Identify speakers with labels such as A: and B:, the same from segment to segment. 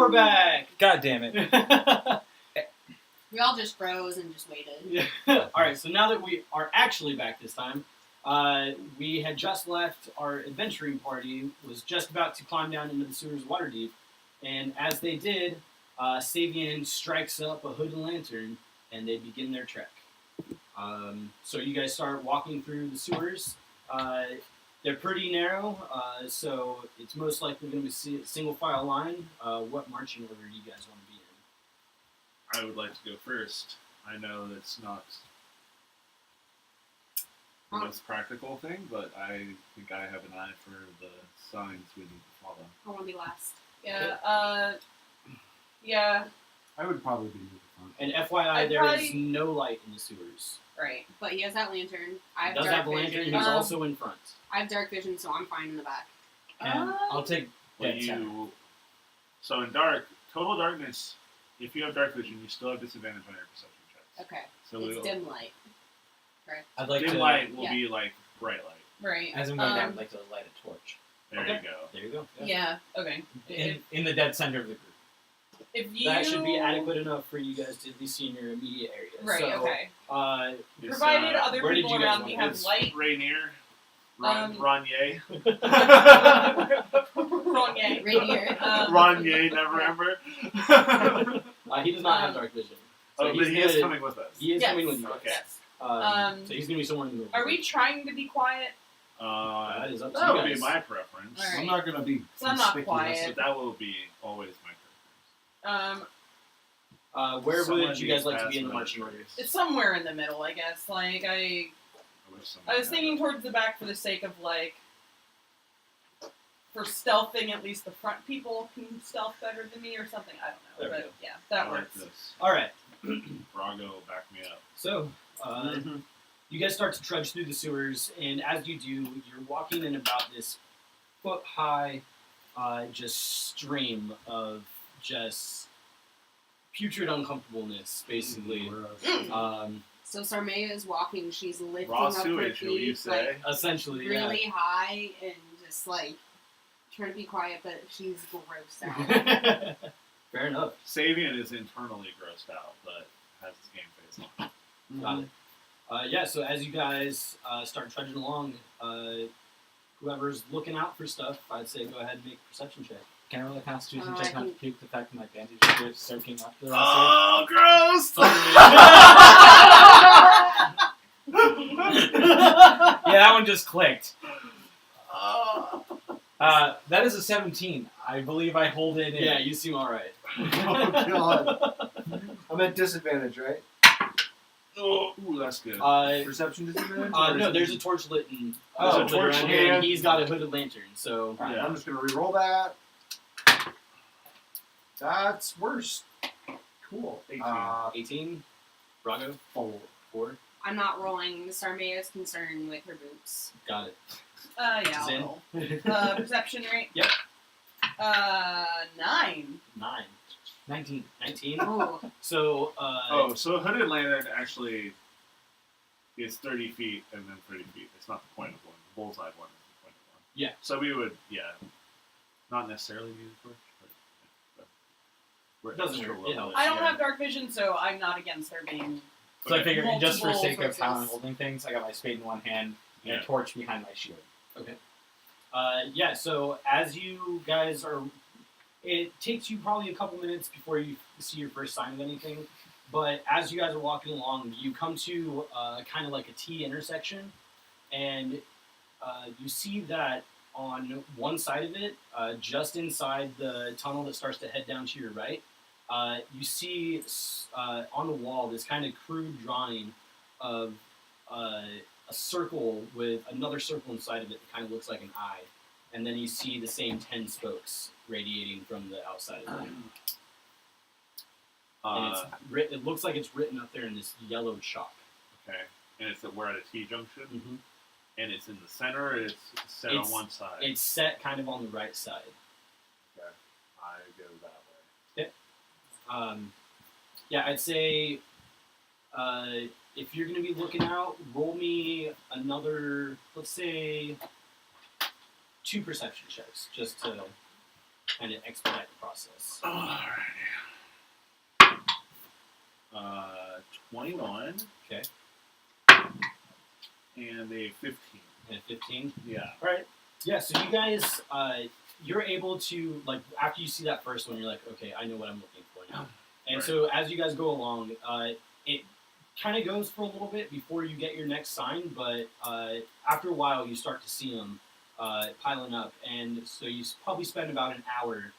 A: we're back.
B: God damn it.
C: We all just froze and just waited.
A: Yeah. Alright, so now that we are actually back this time, we had just left. Our adventuring party was just about to climb down into the sewers of Waterdeep, and as they did, Savian strikes up a hood and lantern, and they begin their trek. So you guys start walking through the sewers. They're pretty narrow, so it's most likely going to be a single file line. What marching order do you guys want to be in?
D: I would like to go first. I know that's not the most practical thing, but I think I have an eye for the signs we need to follow.
C: I want to be last.
E: Yeah, yeah,
F: I would probably be near the front.
A: And FYI, there is no light in the sewers.
E: right.
C: But he has that lantern. I
A: He
C: have
A: does
C: dark
A: have a lantern,
C: vision.
A: he's also in front.
C: I have dark vision, so I'm fine in the back.
B: And I'll take
D: When
B: dead center.
D: So in total darkness, if you have dark vision, you still have disadvantage on your perception checks.
C: Okay.
D: So
C: It's dim light. Correct.
B: I'd like
D: dim
B: to,
D: light will
C: yeah.
D: be like bright light.
E: Right.
B: as I'm going down, I'd like to light a torch.
D: There
A: Okay.
D: you go.
A: There you go.
E: Yeah. Okay.
B: In the dead center of the group.
E: If you
A: That should be adequate enough for you guys to at least see in your immediate area.
E: Right.
A: So,
E: Okay.
D: It's,
E: Provided other
A: where did
E: people
A: you guys
E: around me
A: want
E: have
D: it's
E: light.
D: Rainier.
E: Um,
D: Ronier.
E: Wrong yay.
C: Rainier.
D: Ronier, never remember.
A: he does not have dark vision. So
D: Oh, but he is coming with us.
A: He is
E: Yes.
A: coming with you.
D: Okay.
E: Yes.
A: So he's going to be somewhere in the middle.
E: Are we trying to be quiet?
A: That is up to
D: That
A: you
D: would
A: guys.
D: be my preference.
E: Alright.
F: I'm not going to be
E: So I'm not
F: conspicuous.
E: quiet.
D: So that will be always my preference.
A: Where
D: Someone
A: would you guys
D: needs
A: like to
D: pass
A: be in the
D: my
A: marching
D: choice.
A: orders?
E: It's somewhere in the middle, I guess. Like I
D: wish someone
E: was
D: had
E: thinking
D: that.
E: towards the back for the sake of like, for stealthing, at least the front people can stealth better than me or something. I
A: There
E: don't
A: we
E: know,
A: go.
E: but yeah, that
D: I
E: works.
D: like this.
A: Alright,
D: Brago, back me up.
A: so you guys start to trudge through the sewers, and as you do, you're walking in about this foot-high just stream of just putrid uncomfortableness, basically.
C: So Sarmea is walking. She's lifting
D: Raw
C: up her
D: sewage, will you
C: feet
D: say?
C: like
A: Essentially,
C: really high and just like trying to be quiet, but she's grossed out.
A: yeah. Fair enough.
D: Savian is internally grossed out, but has his game face on.
A: Got it. Yeah, so as you guys start trudging along, whoever's looking out for stuff, I'd say go ahead and make a perception check.
B: Can I roll a constitution
C: I
B: check not to
C: can-
B: puke the fact that my bandage is soaking up the rest
D: Oh, gross!
B: Yeah, that one just clicked.
D: Oh.
B: That is a 17. I believe I hold it in.
A: Yeah, you seem alright.
F: Oh, God. I'm at disadvantage, right?
D: Ooh, that's good.
F: Perception disadvantage?
A: No, there's a torch lit and
F: Oh,
A: there's a
F: torch
A: torch here, and
F: and-
A: he's got a hooded lantern, so
F: Alright,
D: Yeah.
F: I'm just going to re-roll that. That's worse. Cool.
D: 18.
A: 18. Brago, 4.
C: I'm not rolling. Sarmea is concerned with her boots.
A: Got it.
E: Yeah, I'll
A: Zen.
E: roll. Perception rate.
A: Yep.
E: 9.
A: 9.
B: 19.
A: 19.
C: Oh,
A: So,
D: Oh, so a hooded lantern actually is 30 feet and then 30 feet. It's not the point of one. The bullseye one is the point of one.
A: Yeah.
D: So we would, not necessarily use a torch, but we're
A: Doesn't
D: extra
A: hurt.
D: level.
A: It helps.
E: I don't have dark vision, so I'm not against there being.
B: So I
D: Okay.
B: figured, just for
E: Multiple
B: sake of how I'm
E: sources.
B: holding things, I got my spade in one hand and
D: Yeah.
B: a torch behind my shield.
A: yeah, so as you guys are, it takes you probably a couple minutes before you see your first sign of anything, but as you guys are walking along, you come to kind of like a T intersection, and you see that on one side of it, just inside the tunnel that starts to head down to your right, you see on the wall this kind of crude drawing of a circle with another circle inside of it that kind of looks like an eye. And then you see the same 10 spokes radiating from the outside of it. And it looks like it's written up there in this yellow chalk.
D: Okay. And we're at a T junction,
A: Mm-hmm.
D: and it's in the center, or it's set on one side?
A: It's set kind of on the right side.
D: Okay. I go that way.
A: Yeah, I'd say if you're going to be looking out, roll me another, let's say, 2 perception checks, just to kind of expedite the process.
D: Alrighty. 21.
A: Okay.
D: And a 15.
A: And 15.
D: Yeah.
A: All right. Yeah. So you guys, you're able to like after you see that first one, you're like, okay, I know what I'm looking for now. And
D: Right.
A: so as you guys go along, it kind of goes for a little bit before you get your next sign, but after a while, you start to see them piling up, and so you probably spend about an hour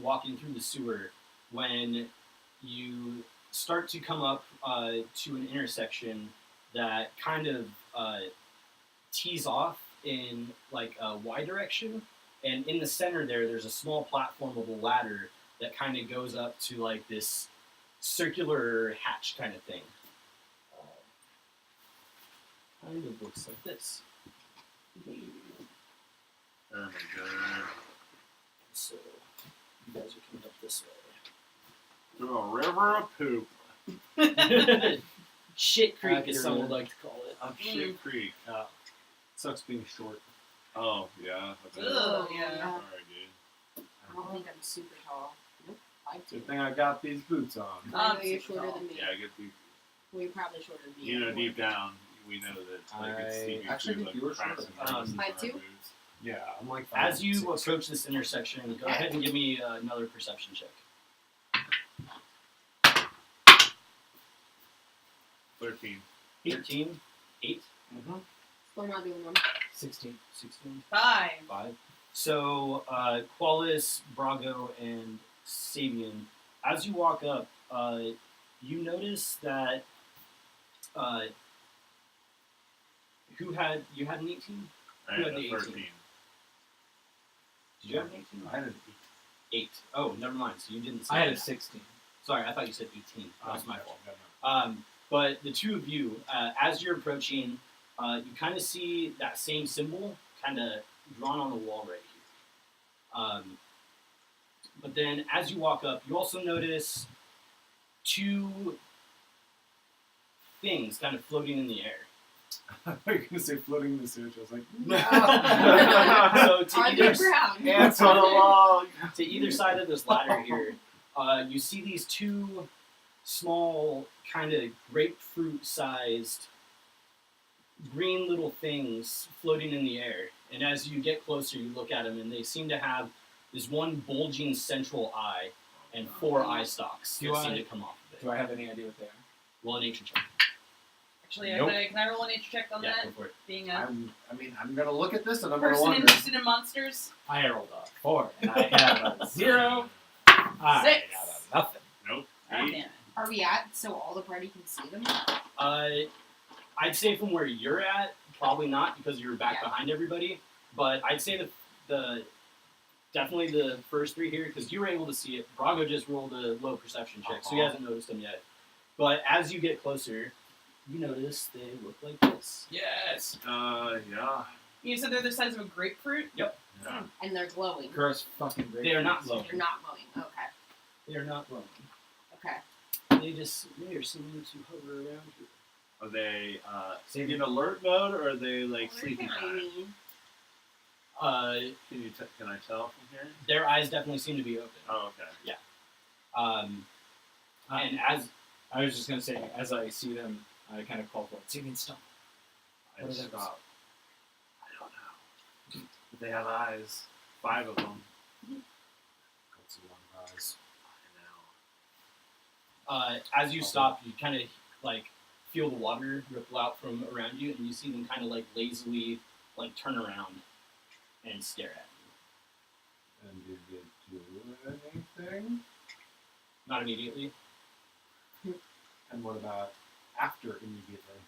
A: walking through the sewer when you start to come up to an intersection that kind of tees off in like a Y direction, and in the center there's a small platform of a ladder that kind of goes up to like this circular hatch kind of thing. Kind of looks like this.
D: Oh my god.
A: So you guys are coming up this
D: Through a river of poop.
A: way. Shit Creek, as some would
F: Accurate.
A: like to call it.
D: Up Shit Creek.
F: Sucks being short.
D: Oh, yeah. I bet.
E: Ugh, yeah.
C: Yeah.
D: Sorry, dude.
C: I don't think I'm super tall. Nope. 5'2".
F: Good thing I got these boots on.
C: I know you're
E: super
C: shorter
E: tall.
C: than me.
D: Yeah, I get the.
C: Well, you're probably shorter than me.
D: You know,
C: anyway.
D: deep down, we know that I could see you
F: actually
D: through
F: think
D: the
F: you were
D: cracks
F: shorter
D: and
F: than
D: crevices in our
C: 5'2"?
D: boots.
F: Yeah, I'm like
A: As you
F: 5'6".
A: approach this intersection, go ahead and give me another perception check.
D: 13.
A: 18, 8,
C: We're not doing one.
F: 16.
A: 16.
E: 5.
A: 5. So, Qualis, Brago, and Sabian, as you walk up, you notice that you had an 18?
D: I
A: Who
D: had
A: had the
D: a
A: 18?
D: 13.
A: Did you have an 18?
F: I had an
A: 8. Oh, never mind. So you didn't say
B: I had a
A: that.
B: 16.
A: Sorry, I thought you said 18. That's my fault.
F: No.
A: But the two of you, as you're approaching, you kind of see that same symbol kind of drawn on the wall right here. But then as you walk up, you also notice two things kind of floating in the air.
F: I thought you were going to say floating in the sewage. I was like,
A: So to
C: On
A: either,
C: the ground.
F: ants on a log.
A: to either side of this ladder here, you see these two small, kind of grapefruit-sized green little things floating in the air. And as you get closer, you look at them, and they seem to have this one bulging central eye and 4 eye stalks
B: Do
A: that
B: I-
A: seem to come off of
B: Do
A: it.
B: I have any idea what they are?
A: Roll a nature check.
E: Actually,
B: Nope.
E: can I roll a nature check on
A: Yeah,
E: that?
A: go for it.
E: Being a
F: I'm going to look at this and I'm going to
E: person
F: wonder.
E: interested in monsters.
B: I rolled a 4, and I have a 0. I
E: 6.
B: got a nothing.
D: Nope.
E: God
D: 8.
E: damn it.
C: Are we at so all the party can see them?
A: I'd say from where you're at, probably not because you're back
C: Yeah.
A: behind everybody. But I'd say the definitely the first 3 here because you were able to see it. Brago just rolled a low perception check, so he hasn't noticed them yet. But as you get closer, you notice they look like this.
B: Yes.
D: Yeah.
E: You said they're the size of a grapefruit?
D: Yeah.
C: And they're glowing.
B: Gross fucking great.
A: They are not glowing.
C: They're not glowing. Okay.
A: They are not glowing.
C: Okay.
A: They are seeming to hover around here.
D: Are they
B: Save
D: in alert mode or are they like
C: They're
D: sleepy time?
C: tiny.
D: Can I tell from here?
A: Their eyes definitely seem to be open.
D: Oh, okay.
A: And as
B: I was just gonna say, as I see them, I kind of call for it. Singing stop.
D: I
B: What are those?
D: stop. I don't know. But they have eyes. 5 of them.
F: Got some long eyes.
D: I know.
A: as you stop, you kind of like feel the water ripple out from around you, and you see them kind of like lazily like turn around and stare at you.
F: And did you do anything?
A: Not immediately.
F: And what about after immediately?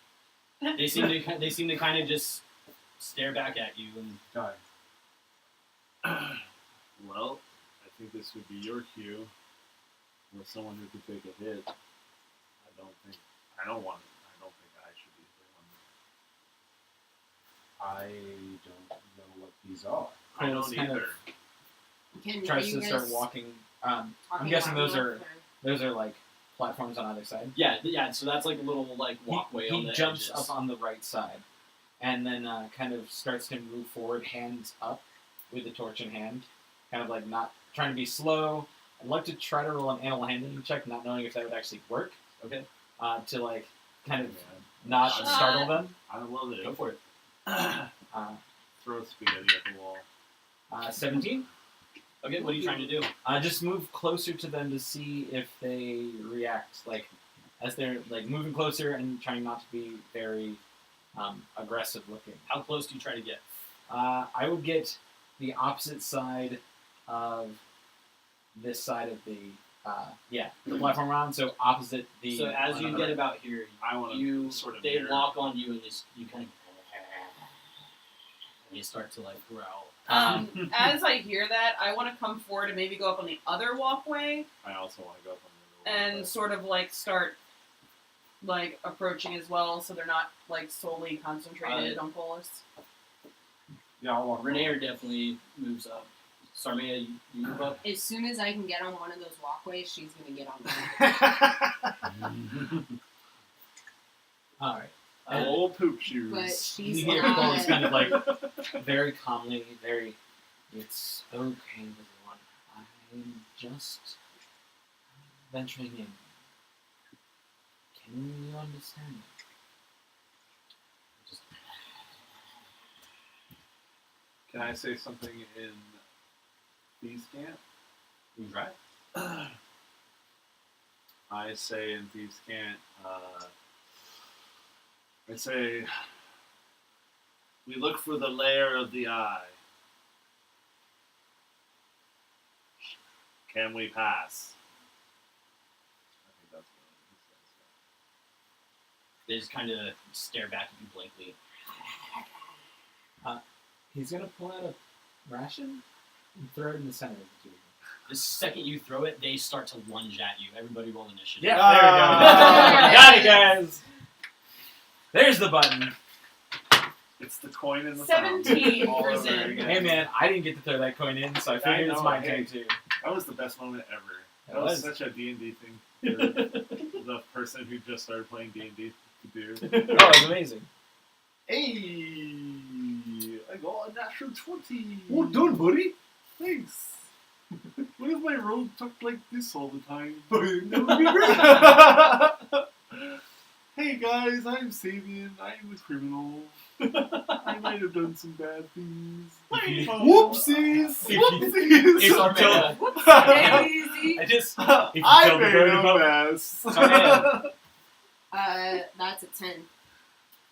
A: They seem to kind of just stare back at you and
F: Die.
D: Well, I think this would be your cue. Or someone who could take a hit. I don't think I should be
F: I don't know what these are.
D: the one. I
B: Cole's
D: don't
B: kind of
D: either.
C: Can
B: tries
C: you
B: to
C: guys
B: start walking. I'm
C: talking
B: guessing
C: loud
B: those
C: enough,
B: are like platforms on either side.
A: yeah. So that's like a little like walkway on
B: He
A: the
B: jumps
A: edges.
B: up on the right side, and then kind of starts to move forward, hands up, with the torch in hand, kind of like not trying to be slow. I'd like to try to roll an animal handling check, not knowing if that would actually work.
A: Okay.
B: To like kind of
D: Yeah.
B: not
D: Shut
B: startle them.
D: I love it.
A: Go for it.
D: Throw spaghetti at the wall.
B: 17.
A: Okay, what are you trying to do?
B: Just move closer to them to see if they react, like as they're like moving closer and trying not to be very aggressive looking.
A: How close do you try to get?
B: I would get the opposite side of this side of the the platform round, so opposite the.
A: So as you get about here,
D: I want
A: you
D: to sort of
A: they
D: mirror.
A: lock on you and you kind of and you start to like growl.
E: As I hear that, I want to come forward and maybe go up on the other walkway
D: I also want to go up on the other wall,
E: and sort of like start like approaching as well, so they're not like solely concentrated on Polis.
F: Yeah, I'll walk.
A: Renee definitely moves up. Sarmea, you move up.
C: As soon as I can get on one of those walkways, she's gonna get on one.
B: All right.
D: Old poop shoes.
C: But
B: You
C: she's
B: hear
C: not.
B: Paul's kind of like very calmly, it's okay, everyone. I'm just venturing in. Can you understand? Just
D: Can I say something in Thieves' Camp?
A: You try.
D: I say in Thieves' Camp, I say, we look for the lair of the eye. Can we pass? I think that's what
A: They just kind of stare back at you blankly.
B: He's gonna pull out a ration and throw it in the center of the two.
A: The second you throw it, they start to lunge at you. Everybody roll initiative.
B: Yeah,
F: Ah.
B: there we go. Got it, guys. There's the button.
D: It's the coin in the
E: 17
D: All
E: for
D: over
E: Zen.
D: again.
B: Hey man, I didn't get to throw that coin in, so I figured it's
D: know,
B: my
D: hey.
B: turn too.
D: That was the best moment ever. That
B: It
D: was
B: was.
D: such a D&D thing for the person who just started playing D&D to do.
B: Oh, it was amazing.
D: Hey, I got a natural 20.
F: Well done, buddy.
D: Thanks. What if my roll talked like this all the time?
F: That would be great.
D: Hey guys, I'm Sabian. I'm a criminal. I might have done some bad things.
F: Whoopsies.
B: If you
F: Whoopsies.
B: tell-
E: Easy.
B: I just
D: I
B: if you tell the
D: made
B: bird
D: a
B: about
D: mess.
C: That's a 10.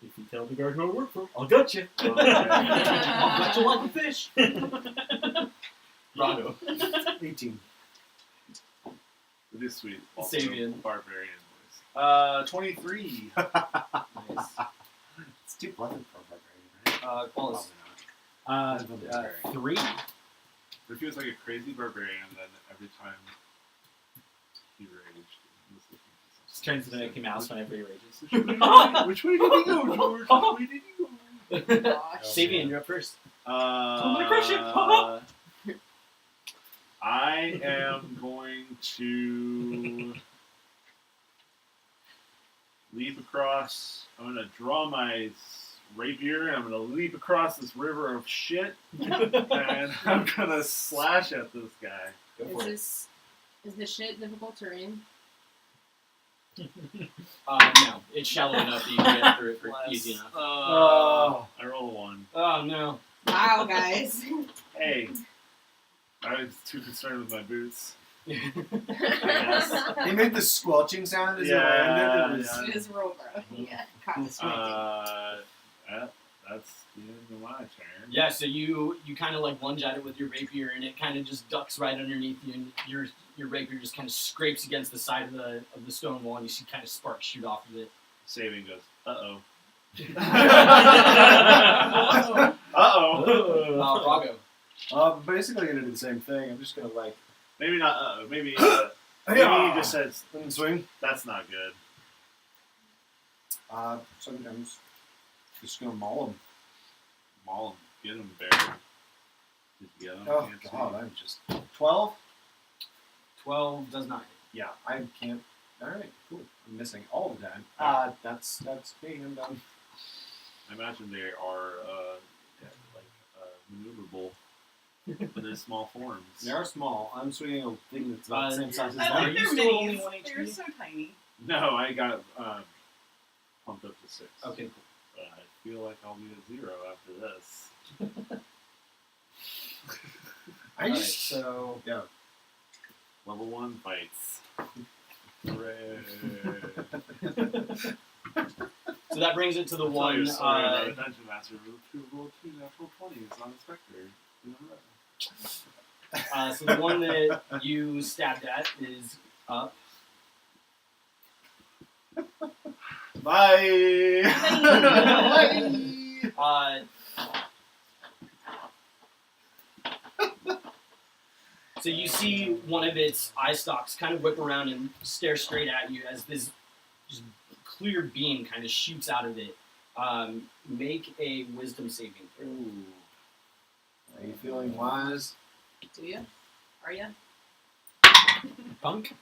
B: if you tell the guard who I work for, I'll gut you.
A: I'll bet you like a fish. Rago.
F: 18.
D: It is sweet.
A: Sabian.
D: Barbarian
F: 23.
A: Nice.
F: It's too pleasant for a barbarian, right?
A: Qualis.
F: Probably not.
B: 3.
D: voice. It feels like a crazy barbarian, then every time he raged, he was looking for
B: Just turns into Mickey Mouse whenever he rages.
D: something. Which way did he go, George? Which way did he go?
C: Gosh.
A: Sabian, you're up first.
B: gonna crush it.
D: I am going to leap across. I'm going to draw my rapier and I'm going to leap across this river of shit and I'm going to slash at this guy.
A: Go for it.
C: Is the shit difficult terrain?
A: No, it's shallow enough that you can get through it easy enough.
F: Oh.
D: I roll a 1.
A: Oh no.
C: Wow, guys.
D: Hey, I was too concerned with my boots.
F: He made the squelching sound as he landed. It was,
D: Yeah.
C: It was real gross. Yeah, caught the
D: That's the end of my turn.
A: Yeah, so you kind of like lunge at it with your rapier, and it kind of just ducks right underneath you, and your rapier just kind of scrapes against the side of the stone wall, and you see kind of sparks shoot off of it.
D: Saving goes, uh-oh.
A: Rago.
F: basically gonna do the same thing. I'm just gonna like
D: Maybe not uh-oh. Maybe he just says,
F: swing.
D: that's not good.
F: So I'm just gonna maul him.
D: Maul him. Get him, bear. Did you get him?
F: Oh
D: Can't see.
F: god, I'm just 12.
A: 12 does not hit.
F: Yeah, I can't. All right, cool. I'm missing all the time. That's me. I'm done.
D: I imagine they are maneuverable. They're small forms.
F: They are small. I'm swinging a thing that's about the same size as
E: I
A: Are
E: like
F: that.
A: you
E: their
A: still only
E: minis.
A: 1
E: They're
A: HP?
E: so tiny.
D: No, I got pumped up to 6.
A: Okay,
D: But I feel like I'll be at 0 after this.
F: I
A: Alright,
F: just
A: so
F: yeah.
D: Level 1 fights. Hooray!
A: so that brings it to the
D: Tell
A: one.
D: your story about a dungeon master who rolled 2 natural 20s on a spectre in a row.
A: So the one that you stabbed at is up.
D: Bye!
A: Uh, so you see one of its eye stalks kind of whip around and stare straight at you as this just clear beam kind of shoots out of it. Make a wisdom saving throw.
F: Ooh. Are you feeling wise?
E: Do you? Are you?
A: Punk?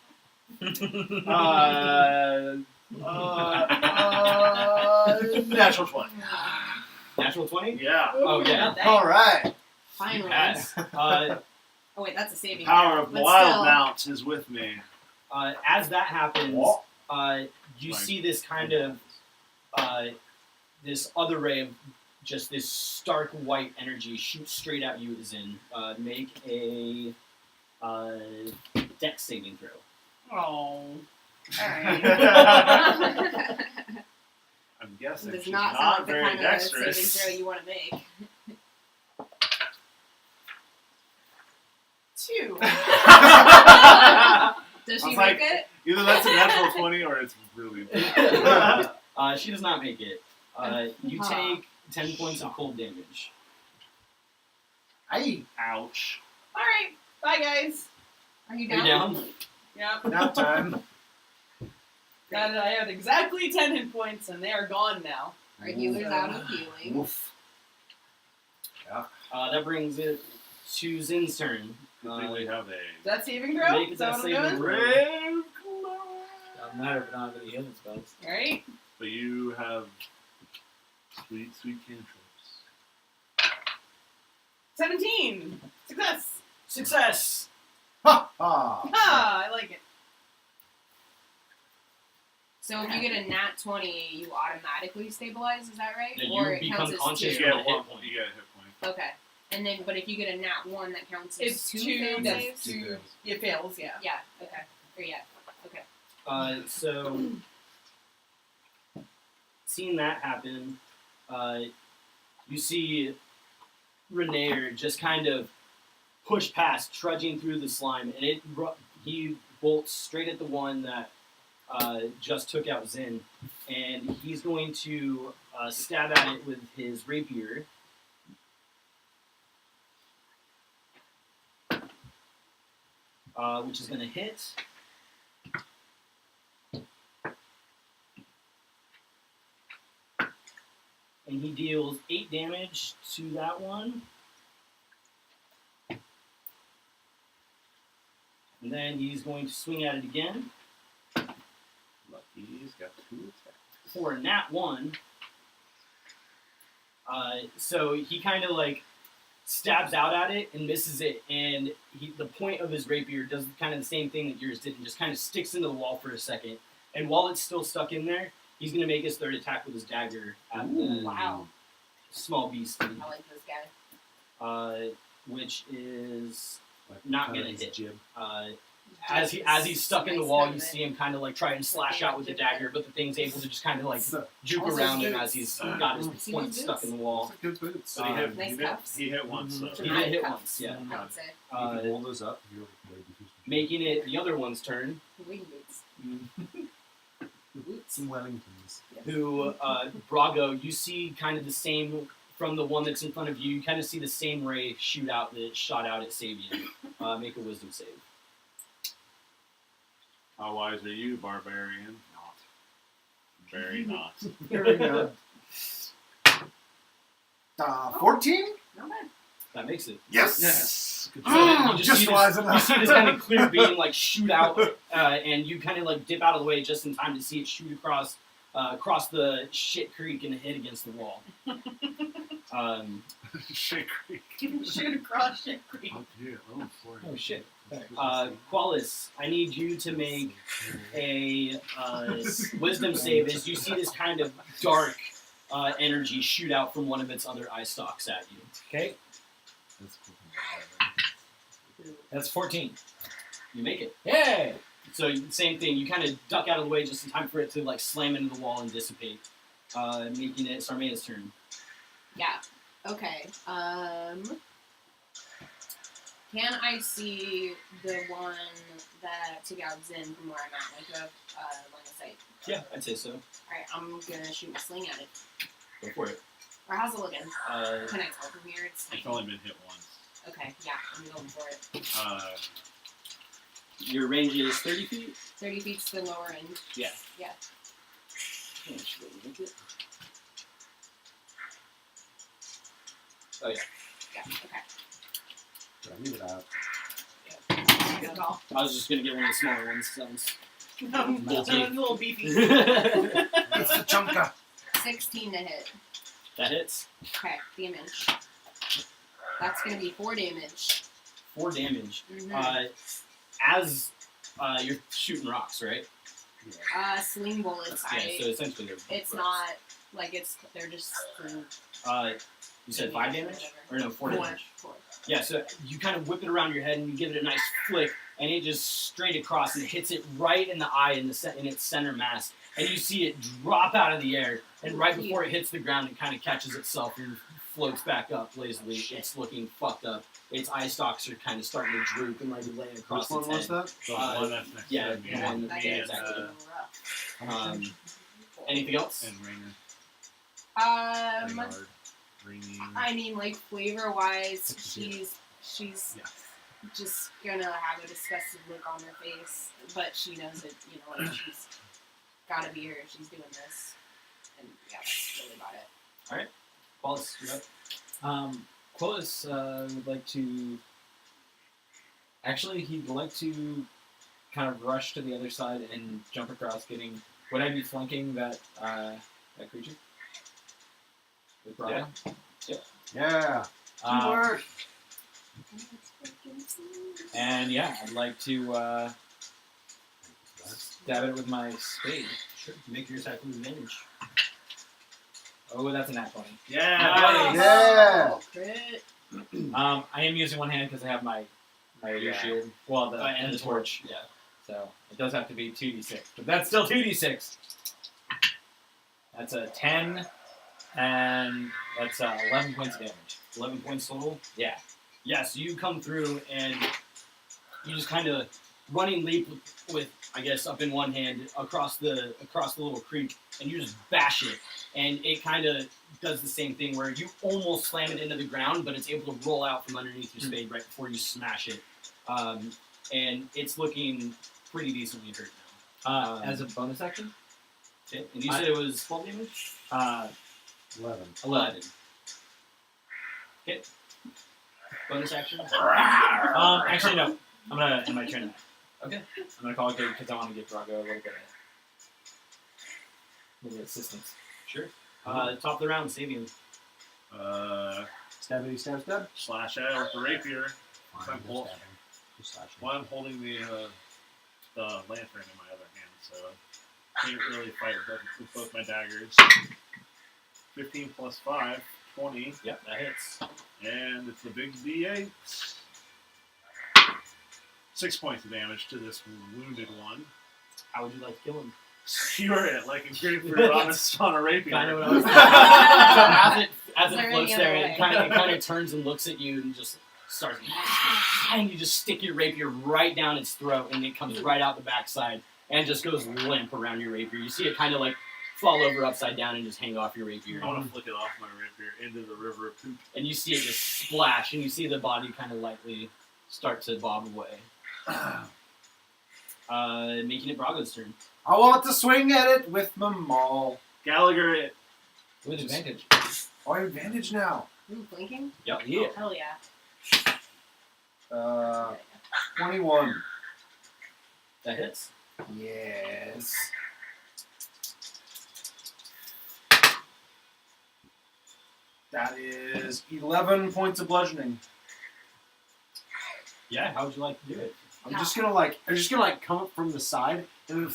D: Natural 20.
A: Natural 20?
D: Yeah.
A: Oh, yeah.
E: Dang.
F: All right.
C: Finally.
A: Pass.
C: Oh wait, that's a saving.
D: Power
C: throw,
D: of
C: but
D: wild
C: still.
D: mount is with me.
A: As that happens,
F: What?
A: you
D: Fine.
A: see this kind of this other ray of just this stark white energy shoot straight at you, Zin. Make a dex saving throw.
E: Oh.
C: Alright.
D: I'm guessing
C: Does
D: she's
C: not
D: not,
C: sound like the
D: very
C: kind of
D: dexterous.
C: saving throw you want to make.
E: 2.
C: Does
D: I
C: she
D: was like-
C: make it?
D: Either that's a natural 20 or it's really bad.
A: She does not make it. You
C: Huh.
A: take 10 points of cold damage.
F: Hey,
D: Ouch.
E: Alright. Bye, guys.
C: Are you
A: Are you
C: down?
A: down?
E: Yep.
F: nap time.
E: And I had exactly 10 hit points, and they are gone now.
C: Our healer's out of healing.
F: Woof.
A: That brings it to Zin's turn.
D: Good thing we have
E: Is that saving throw?
A: Make
E: Is that what I'm
A: saving
E: doing?
A: throw.
D: Brave
B: Doesn't matter if I don't have any healing spells.
E: Alright.
D: But you have sweet cantrips.
E: 17. Success.
A: Success!
F: Ha ha.
E: Ah, I like it.
C: So if you get a nat 20, you automatically stabilize, is that right?
A: Yeah,
C: Or
A: you
C: it
A: become
C: counts
A: conscious
C: as
D: You
C: two?
A: for
D: get
A: a hit
D: one.
A: point.
D: You get a hit point.
C: Okay. And then, but if you get a nat 1, that counts as
E: It's
C: 2
E: 2.
C: failed
E: That's
C: saves?
E: 2. It fails, yeah.
C: Yeah, okay. Or yeah, okay.
A: So, seeing that happen, you see Renaer just kind of push past, trudging through the slime, and he bolts straight at the one that just took out Zin, and he's going to stab at it with his rapier. Which is going to hit. And he deals 8 damage to that one. And then he's going to swing at it again
D: Lucky's got 2 attacks.
A: for a nat 1. So he kind of like stabs out at it and misses it, and the point of his rapier does kind of the same thing that yours did, and just kind of sticks into the wall for a second. And while it's still stuck in there, he's going to make his third attack with his dagger at the
C: Wow.
A: small beastie,
C: I like this guy.
A: which is
F: Like,
A: not
F: kinda
A: going to
F: his
A: hit.
F: jib.
A: As he's stuck in the
C: Nice
A: wall,
C: cut
A: you
C: of
A: see him kind of like try and slash out with the dagger, but the thing's able to just kind of like juke
C: Also
A: around him
C: boots.
A: as he's got his
C: See
A: point
C: his
A: stuck
C: boots?
A: in the wall.
F: Good boots.
D: But he hit,
C: Nice
D: he hit,
C: cuffs.
D: he hit once, so.
A: He did hit once, yeah.
C: I would say.
F: You can hold those up. You're
A: Making it the other one's turn,
C: Wing boots. Boots.
F: some Wellingtons.
A: who, Brago, you see kind of the same, from the one that's in front of you, you kind of see the same ray shoot out that shot out at Sabian. Make a wisdom save.
D: How wise are you, barbarian? Not. Very not.
F: Very good. 14?
C: Not bad.
A: That makes it.
F: Yes. Good
A: So
F: job.
A: you
F: Just
A: see
F: wise
A: this,
F: enough.
A: you see this kind of clear beam like shoot out, and you kind of like dip out of the way just in time to see it shoot across the shit creek and hit against the wall.
D: Shit Creek.
E: Shoot across Shit Creek.
D: Oh, dear. Oh, Florida.
B: Oh shit.
A: Qualis, I need you to make a wisdom save as you see this kind of dark energy shoot out from one of its other eye stalks at you.
B: Okay,
D: That's cool.
B: that's 14.
A: You make it.
B: Yay!
A: So same thing. You kind of duck out of the way just in time for it to like slam into the wall and dissipate, making it Sarmea's turn.
C: Yeah. Okay. Can I see the one that took out Zen from where I'm at? Like a line of sight.
A: Yeah, I'd say so.
C: Alright, I'm gonna shoot my sling at it.
A: Go for it.
C: Or how's it looking? Can I
A: Uh,
C: tell from here? It's
D: It's
C: tiny.
D: only been hit once.
C: Okay, yeah, I'm going for it.
A: your range is 30 feet.
C: 30 feet's the lower end.
A: Yeah.
C: Yeah.
A: Actually, make it. Oh yeah.
C: Yeah, okay.
F: I leave it out.
C: Good call.
A: I was just gonna get one of the smaller ones. Sounds.
E: Someone's a little beefy.
F: It's the chunka.
C: 16 to hit.
A: That hits.
C: Okay, damage. That's gonna be 4 damage.
A: 4 damage.
C: Mm-hmm.
A: As you're shooting rocks, right?
C: Sling bullets.
A: Yeah. So essentially, they're
C: It's
A: rocks.
C: not like they're just sling.
A: You said 5 damage, or no, 4 damage.
C: 4.
A: Yeah. So you kind of whip it around your head and you give it a nice flick, and it just straight across and hits it right in the eye in its center mass, and you see it drop out of the air. And right before it hits the ground, it kind of catches itself and floats back up lazily.
C: Shit.
A: It's looking fucked up. Its eye stalks are kind of starting to droop and like laying across
F: Which
A: its
F: one was
A: head.
F: that?
D: The
A: Uh,
D: one that's next
A: yeah,
D: to me.
A: the one
D: and
A: that-
D: me
A: yeah,
D: and,
A: exactly.
C: Rough.
A: Anything else?
D: and Rainer.
C: Um,
D: Rainy.
C: I mean, like flavor wise, she's
D: Yeah.
C: just gonna have a disgusted look on her face, but she knows that like she's gotta be here if she's doing this, and yeah, that's really about it.
A: Wallace, you're up.
B: Quillis would like to. Actually, he'd like to kind of rush to the other side and jump across, getting. Would I be flanking that creature? With Braga?
F: Yeah.
B: And yeah, I'd like to stab it with my spade.
A: Sure. Make your attack with advantage.
B: Oh, that's a nat 20.
D: Yeah.
A: Nice.
F: Yeah.
C: Crit.
B: I am using one hand because I have my
A: Your shield.
B: Well,
A: And the torch. Yeah.
B: So it does have to be 2d6, but that's still 2d6. That's a 10, and that's 11 points of damage.
A: 11 points total.
B: Yeah.
A: Yeah, so you come through and you just kind of running leap with, I guess, up in one hand across the little creek, and you just bash it, and it kind of does the same thing where you almost slam it into the ground, but it's able to roll out from underneath your spade right before you smash it, and it's looking pretty decently hurt now.
B: As a bonus action?
A: Okay. And you said it was 12 damage?
F: 11.
A: 11. Okay. Bonus action?
B: Actually, no. I'm gonna end my turn now.
A: Okay.
B: I'm gonna call it good because I want to give Drago a little bit of assistance.
A: Sure. Top of the round, Sabian.
F: Stabby, stab, stab.
D: Slash at it with the rapier.
F: Fine,
D: I'm
F: no
D: both-
F: stabbing. Just slashing.
D: Well, I'm holding the lantern in my other hand, so I can't really fight with both my daggers. 15 plus 5, 20,
A: Yep, that hits.
D: and it's a big D8. 6 points of damage to this wounded one.
A: How would you like to kill him?
D: Skewer it like a grapefruit on a rapier.
A: Kind of what I was thinking. So as
C: Is
A: it
C: there
A: floats
C: any
A: there,
C: other
A: it kind of turns and looks at you and just starts, and you just stick your rapier right down its throat, and it comes right out the backside and just goes limp around your rapier. You see it kind of like fall over upside down and just hang off your rapier.
D: I want to flick it off my rapier into the river of poop.
A: And you see it just splash, and you see the body kind of lightly start to bob away. Making it Brago's turn.
F: I want to swing at it with my maul.
D: Gallagher, it.
B: With advantage.
F: Oh, I have advantage now.
C: Ooh, blinking?
A: Yep.
B: Yeah.
C: Oh, hell yeah.
F: 21.
A: That hits.
F: Yes. That is 11 points of bludgeoning.
A: Yeah, how would you like to do it?
F: I'm just gonna come up from the side and it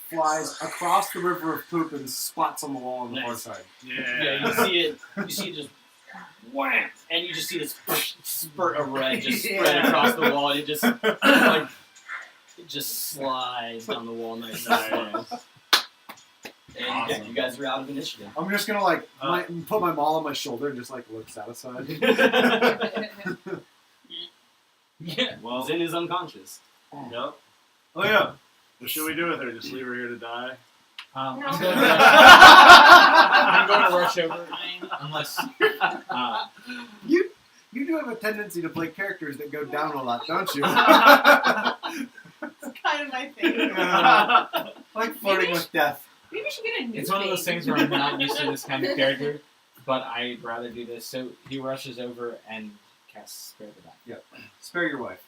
F: flies across the river of poop and spots on the wall on the far
A: Nice.
F: side.
A: Yeah, you see it just wham, and you just see this spurt of red just spread across the wall, and it just like it just slides down the wall nice and slow. And yeah,
D: Awesome.
A: you guys are out of initiative.
F: I'm just gonna put my maul on my shoulder and just look satisfied.
A: Yeah,
D: Well-
A: Zin is unconscious.
D: Yep.
F: Oh yeah.
D: What should we do with her? Just leave her here to die?
B: I'm
C: No.
B: going to I'm going to rush over unless
F: You do have a tendency to play characters that go down a lot, don't you?
E: It's kind of my thing.
F: Like flirting with death.
C: Maybe we should get a new
B: it's one of those
C: thing.
B: things where I'm not used to this kind of character, but I'd rather do this. So he rushes over and casts Spare the Die.
F: Spare your wife.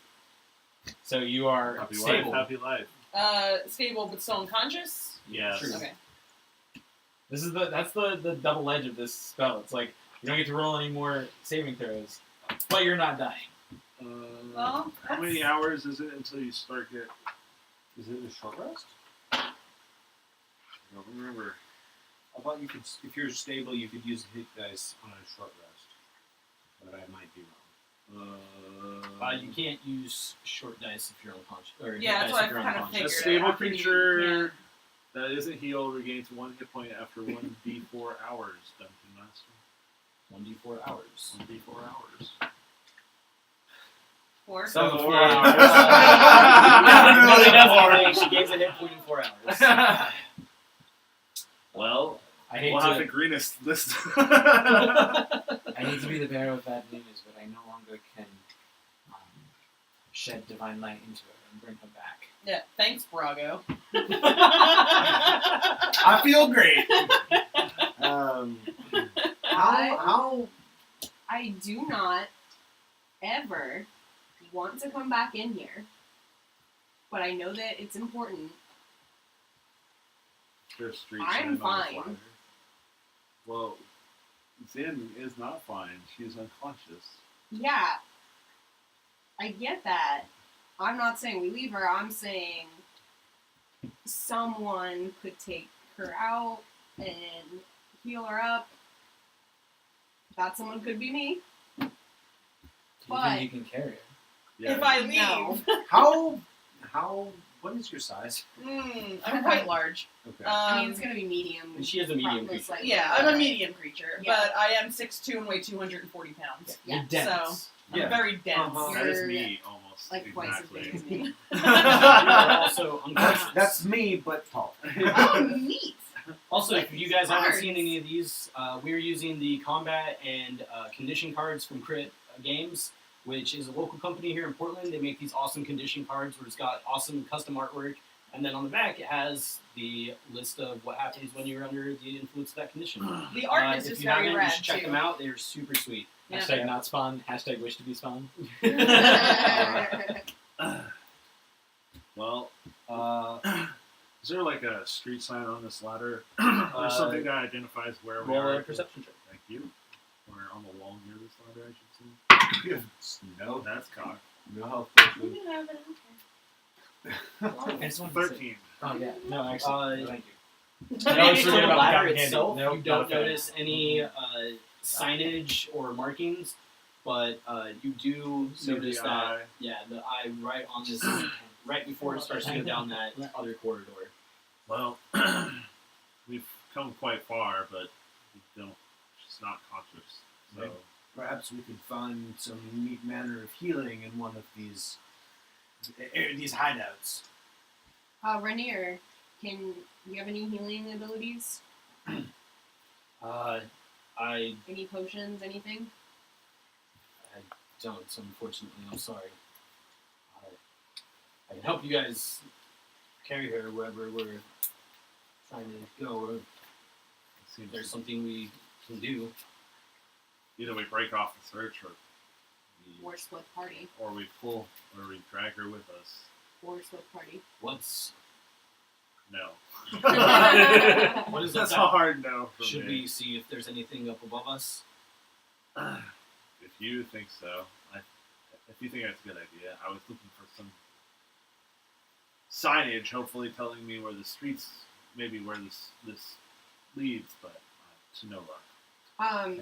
B: So you are
D: Happy
B: stable.
D: life, happy life.
E: Stable but still unconscious.
D: Yes.
B: True.
E: Okay.
B: That's the double edge of this spell. It's like you don't get to roll any more saving throws, but you're not dying.
E: Well,
D: How many hours is it until you start get?
F: Is it a short rest?
D: I don't remember.
F: I thought you could, if you're stable, you could use hit dice on a short rest. But I might be wrong.
A: You can't use short dice if you're unconscious. Or hit
E: Yeah, that's
A: dice
E: what
A: if you're
E: I kind of
A: unconscious.
D: A
E: figured.
D: stable
E: After you-
D: creature that isn't healed regains 1 hit point after 1d4 hours. Dungeon Master.
A: 1d4 hours.
D: 1d4 hours.
E: Four.
A: So
D: 4
A: 4
D: hours.
A: hours. No, she doesn't. She gains a hit point in 4 hours.
D: Well,
B: I hate
D: we'll have the
B: to
D: greenest list.
B: I hate to be the bearer of bad news, but I no longer can shed divine light into it and bring him back.
E: Yeah. Thanks, Brago.
F: I feel great. How
C: I do not ever want to come back in here, but I know that it's important.
D: There's street
C: I'm
D: sign on the
C: fine.
D: flyer. Well, Zin is not fine. She's unconscious.
C: Yeah, I get that. I'm not saying we leave her. I'm saying someone could take her out and heal her up. That someone could be me.
B: Do you
C: But-
B: think you can carry it?
D: Yeah.
E: If I leave,
C: No.
F: what is your size?
E: I'm quite large.
F: Okay.
C: I mean, it's gonna be medium.
A: And she is a medium
C: most
A: creature.
C: likely.
E: Yeah, I'm a medium creature,
C: Yeah.
E: but I am 6'2" and weigh 240 pounds.
C: Yeah.
B: You're dense.
E: I'm very dense.
F: Uh-huh.
D: That is
C: You're,
D: me, almost.
C: Like twice as
D: exactly.
C: big as me.
A: You are also unconscious.
F: That's me, but tall.
C: Oh, neat.
A: Also, if you guys haven't
C: Cards.
A: seen any of these, we're using the combat and condition cards from Crit Games, which is a local company here in Portland. They make these awesome condition cards where it's got awesome custom artwork, and then on the back it has the list of what happens when you're under the influence of that condition.
E: The art is
A: if
E: just
A: you
E: very
A: haven't,
E: red
A: you should check
E: too.
A: them out. They're super sweet.
E: Yeah.
B: Hashtag not spawn. Hashtag wish to be spawn.
D: Well, is there like a street sign on this ladder?
A: Uh,
D: or something that identifies where we
A: Roll
D: are?
A: a perception check.
D: Thank you. Or on the wall near this ladder, I should say.
F: No,
D: That's cocked.
F: no health
C: You
F: potion.
C: can have it.
B: I just wanted to say-
D: 13.
B: Oh yeah. No, actually. Thank you.
A: When
B: I
A: you
B: was
A: get to
B: forgetting
A: the
B: about the
A: ladder
B: cotton candy.
A: itself,
B: Nope,
A: you
B: not
A: don't
B: a fan.
A: notice any signage or markings, but you do
D: See
A: notice
D: the
A: that
D: eye.
A: the eye right on this right before it starts to go down that other corridor.
D: Well, we've come quite far, but we don't. She's not conscious. So
F: Right. Perhaps we could find some unique manner of healing in one of these hideouts.
C: Rainier, can you have any healing abilities?
A: I
C: Any potions? Anything?
A: don't, unfortunately. I'm sorry. I can help you guys carry her wherever we're trying to go, or
D: it
A: if
D: seems
A: there's something we can do.
D: either we break off the search,
C: Or split party?
D: or we drag her with us.
C: Or split party?
A: What's
D: No.
A: what is
D: That's
A: that?
D: a hard no for
A: Should
D: me.
A: we see if there's anything up above us?
D: If you think so, if you think that's a good idea, I was looking for some signage, hopefully telling me where the streets, maybe where this leads, but to no luck.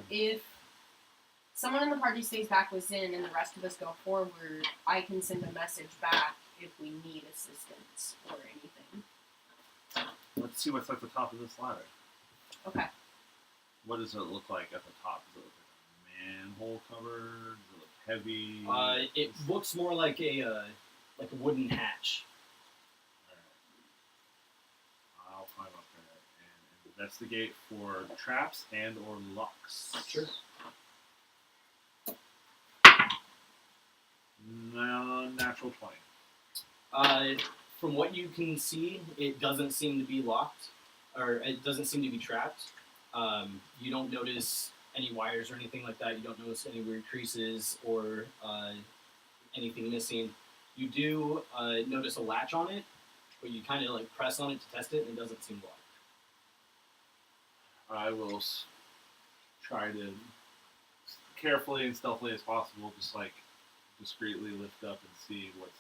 C: If someone in the party stays back within and the rest of us go forward, I can send a message back if we need assistance or anything.
D: Let's see what's at the top of this ladder.
C: Okay.
D: What does it look like at the top? Does it look like a manhole cover? Does it look heavy?
A: It looks more like a wooden hatch.
D: Alright. I'll climb up there and investigate for traps and or locks.
A: Sure.
D: No, natural 20.
A: From what you can see, it doesn't seem to be locked, or it doesn't seem to be trapped. You don't notice any wires or anything like that. You don't notice any weird creases or anything missing. You do notice a latch on it, but you kind of like press on it to test it, and it doesn't seem locked.
D: I will try to carefully and stealthily as possible, just like discreetly lift up and see what's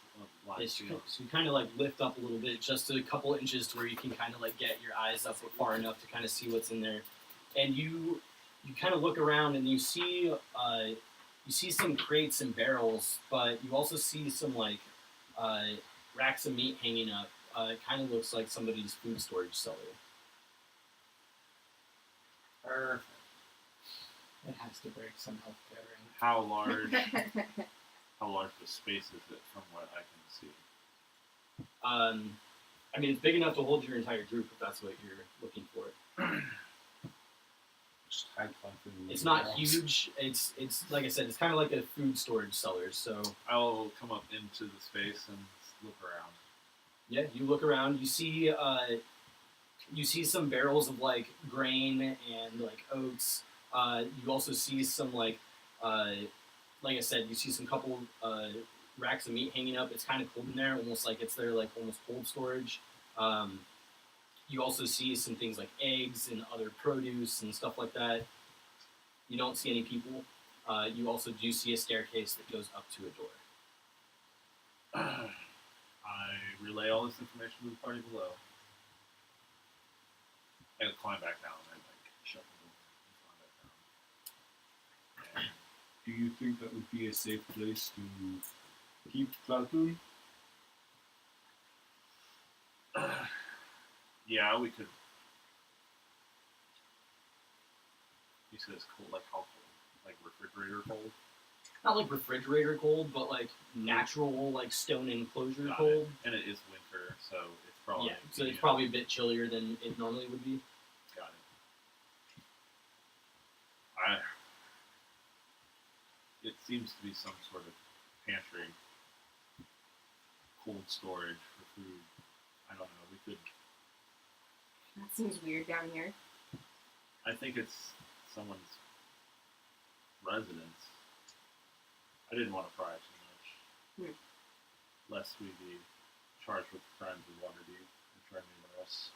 A: So
D: lying.
A: you kind of like lift up a little bit, just a couple inches to where you can kind of like get your eyes up far enough to kind of see what's in there, and you kind of look around and you see some crates and barrels, but you also see some like racks of meat hanging up. It kind of looks like somebody's food storage cellar.
B: Perfect. It has to break some healthcare.
D: How large? How large of a space is it from what I can see?
A: I mean, it's big enough to hold your entire group if that's what you're looking for.
F: Just hide something.
A: It's not huge. It's like I said, it's kind of like a food storage cellar. So
D: I'll come up into the space and look around.
A: yeah, you look around. You see some barrels of like grain and like oats. You also see some like I said, you see some couple racks of meat hanging up. It's kind of cold in there, almost like it's their like almost cold storage. You also see some things like eggs and other produce and stuff like that. You don't see any people. You also do see a staircase that goes up to a door.
D: I relay all this information to the party below. And climb back down and like shut the door and climb back down.
F: Do you think that would be a safe place to keep Platoon?
D: Yeah, we could. You said it's cold, like how cold? Like refrigerator cold?
A: Not like refrigerator cold, but like natural like stone enclosure
D: Got
A: cold.
D: it. And it is winter, so it's probably
A: Yeah, so it's probably a bit chillier than it normally would be.
D: Got it. It seems to be some sort of pantry, cold storage for food. I don't know. We could.
C: That seems weird down here.
D: I think it's someone's residence. I didn't want to pry too much, lest we be charged with the crimes of Waterdeep and try numerous.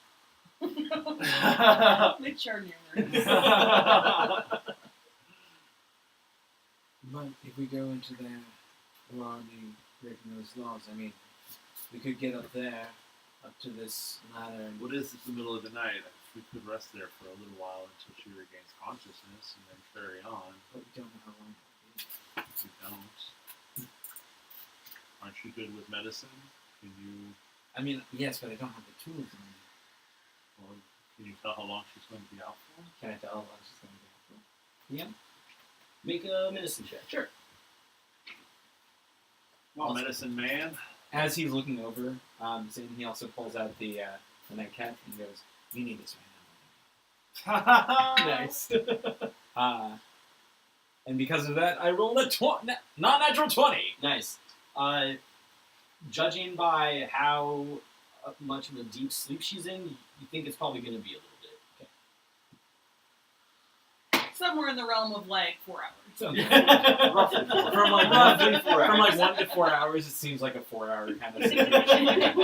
E: They charge you.
B: But if we go into there, we're already breaking those laws. I mean, we could get up there, up to this ladder, and
D: What is the middle of the night? We could rest there for a little while until she regains consciousness and then carry on.
B: but we don't know how long it'll be.
D: We don't. Aren't you good with medicine? Can you,
B: I mean, yes, but I don't have the tools.
D: well, can you tell how long she's going to be out for?
B: Can I tell how long she's going to be out for?
A: Make a medicine check.
B: Sure.
D: Well,
B: Awesome.
D: medicine man.
B: As he's looking over, Zane, he also pulls out the nightcap and goes, "You need this right now."
A: Nice.
B: And because of that, I rolled a non-natural 20.
A: Nice. Judging by how much of a deep sleep she's in, you think it's probably going to be a little bit.
E: Somewhere in the realm of like 4 hours.
A: Roughly
B: From like
A: Roughly 4
B: from like
A: hours.
B: 1 to 4 hours, it seems like a 4-hour kind of situation.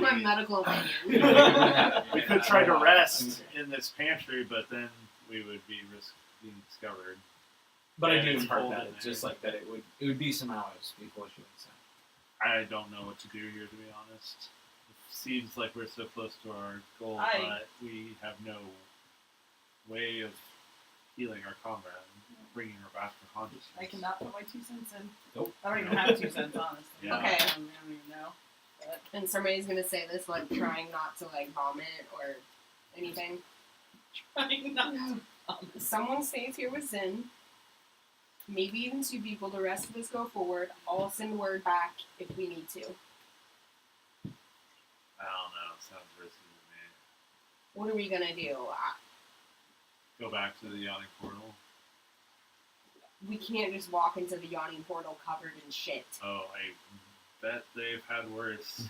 C: My medical opinion.
D: We could try to rest in this pantry, but then we would be being discovered.
B: But I
D: And
B: do
D: it's
B: impart
D: cold
B: that.
D: in
B: It's just
D: there.
B: like that it would be some hours before she went inside.
D: I don't know what to do here, to be honest. It seems like we're so close to our goal, but we have no way of healing our comrade and bringing her back to consciousness.
E: I cannot put my 2 cents in.
B: Nope.
E: I don't even have 2 cents, honestly.
D: Yeah.
C: Okay.
E: I don't even know. But
C: And somebody's gonna say this, like trying not to like vomit or anything.
E: trying not to.
C: Someone stays here with Zin. Maybe even 2 people. The rest of us go forward. I'll send word back if we need to.
D: I don't know. It sounds risky to me.
C: What are we gonna do?
D: Go back to the yawning portal.
C: We can't just walk into the yawning portal covered in shit.
D: Oh, I bet they've had worse.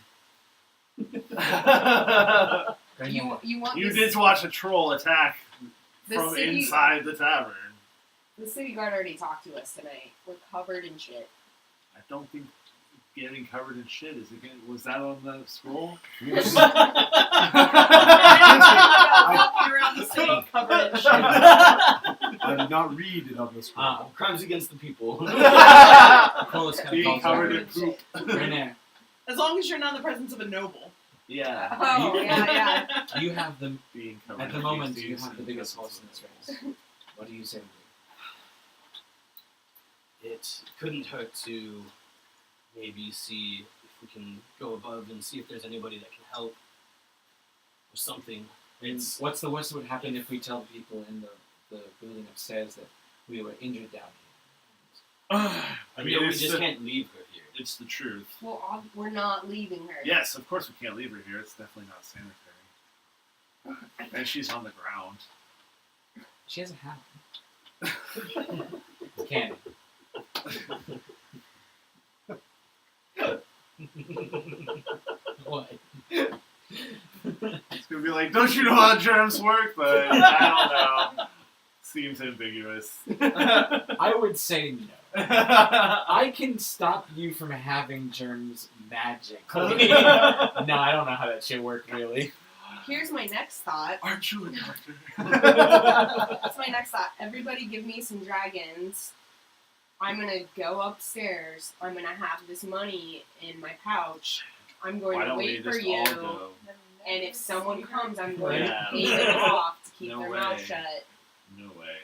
C: You want
D: You
C: this,
D: did watch a troll attack
C: the
D: from
C: city,
D: inside the tavern.
C: The city guard already talked to us tonight. We're covered in shit.
D: I don't think getting covered in shit is again. Was that on the scroll?
E: Walking around the city covered in shit.
F: I did not read it on the screen.
A: Crimes against the people.
B: Close kind of
D: Being
B: calls
D: covered
B: over.
D: in poop.
B: Right now,
E: As long as you're not in the presence of a noble.
D: Yeah.
C: Oh, yeah.
B: you have the
D: Being covered
B: at the
D: in
B: moment
D: feces
B: you have the
D: and
B: biggest
D: presence
B: horse in this race. What do you say?
A: It couldn't hurt to maybe see if we can go above and see if there's anybody that can help or something. It's
B: What's the worst that would happen if we tell people in the building upstairs that we were injured down here?
D: I
A: I
D: mean,
A: we
D: it's
A: just
D: the,
A: can't leave her here.
D: it's the truth.
C: Well, we're not leaving her.
D: Yes, of course we can't leave her here. It's definitely not sanitary. And she's on the ground.
B: She has a hat. Candy. What?
D: It's gonna be like, don't you know how germs work? But I don't know. Seems ambiguous.
B: I would say no. I can stop you from having germs magically. No, I don't know how that shit worked really.
C: Here's my next thought.
D: Aren't you a doctor?
C: That's my next thought. Everybody give me some dragons. I'm gonna go upstairs. I'm gonna have this money in my pouch. I'm going
D: Why
C: to
D: don't we
C: wait for
D: just
C: you.
D: all go?
C: And if someone comes, I'm going
D: Yeah.
C: to pay them off to keep
D: No
C: their
D: way.
C: mouth shut.
D: No way.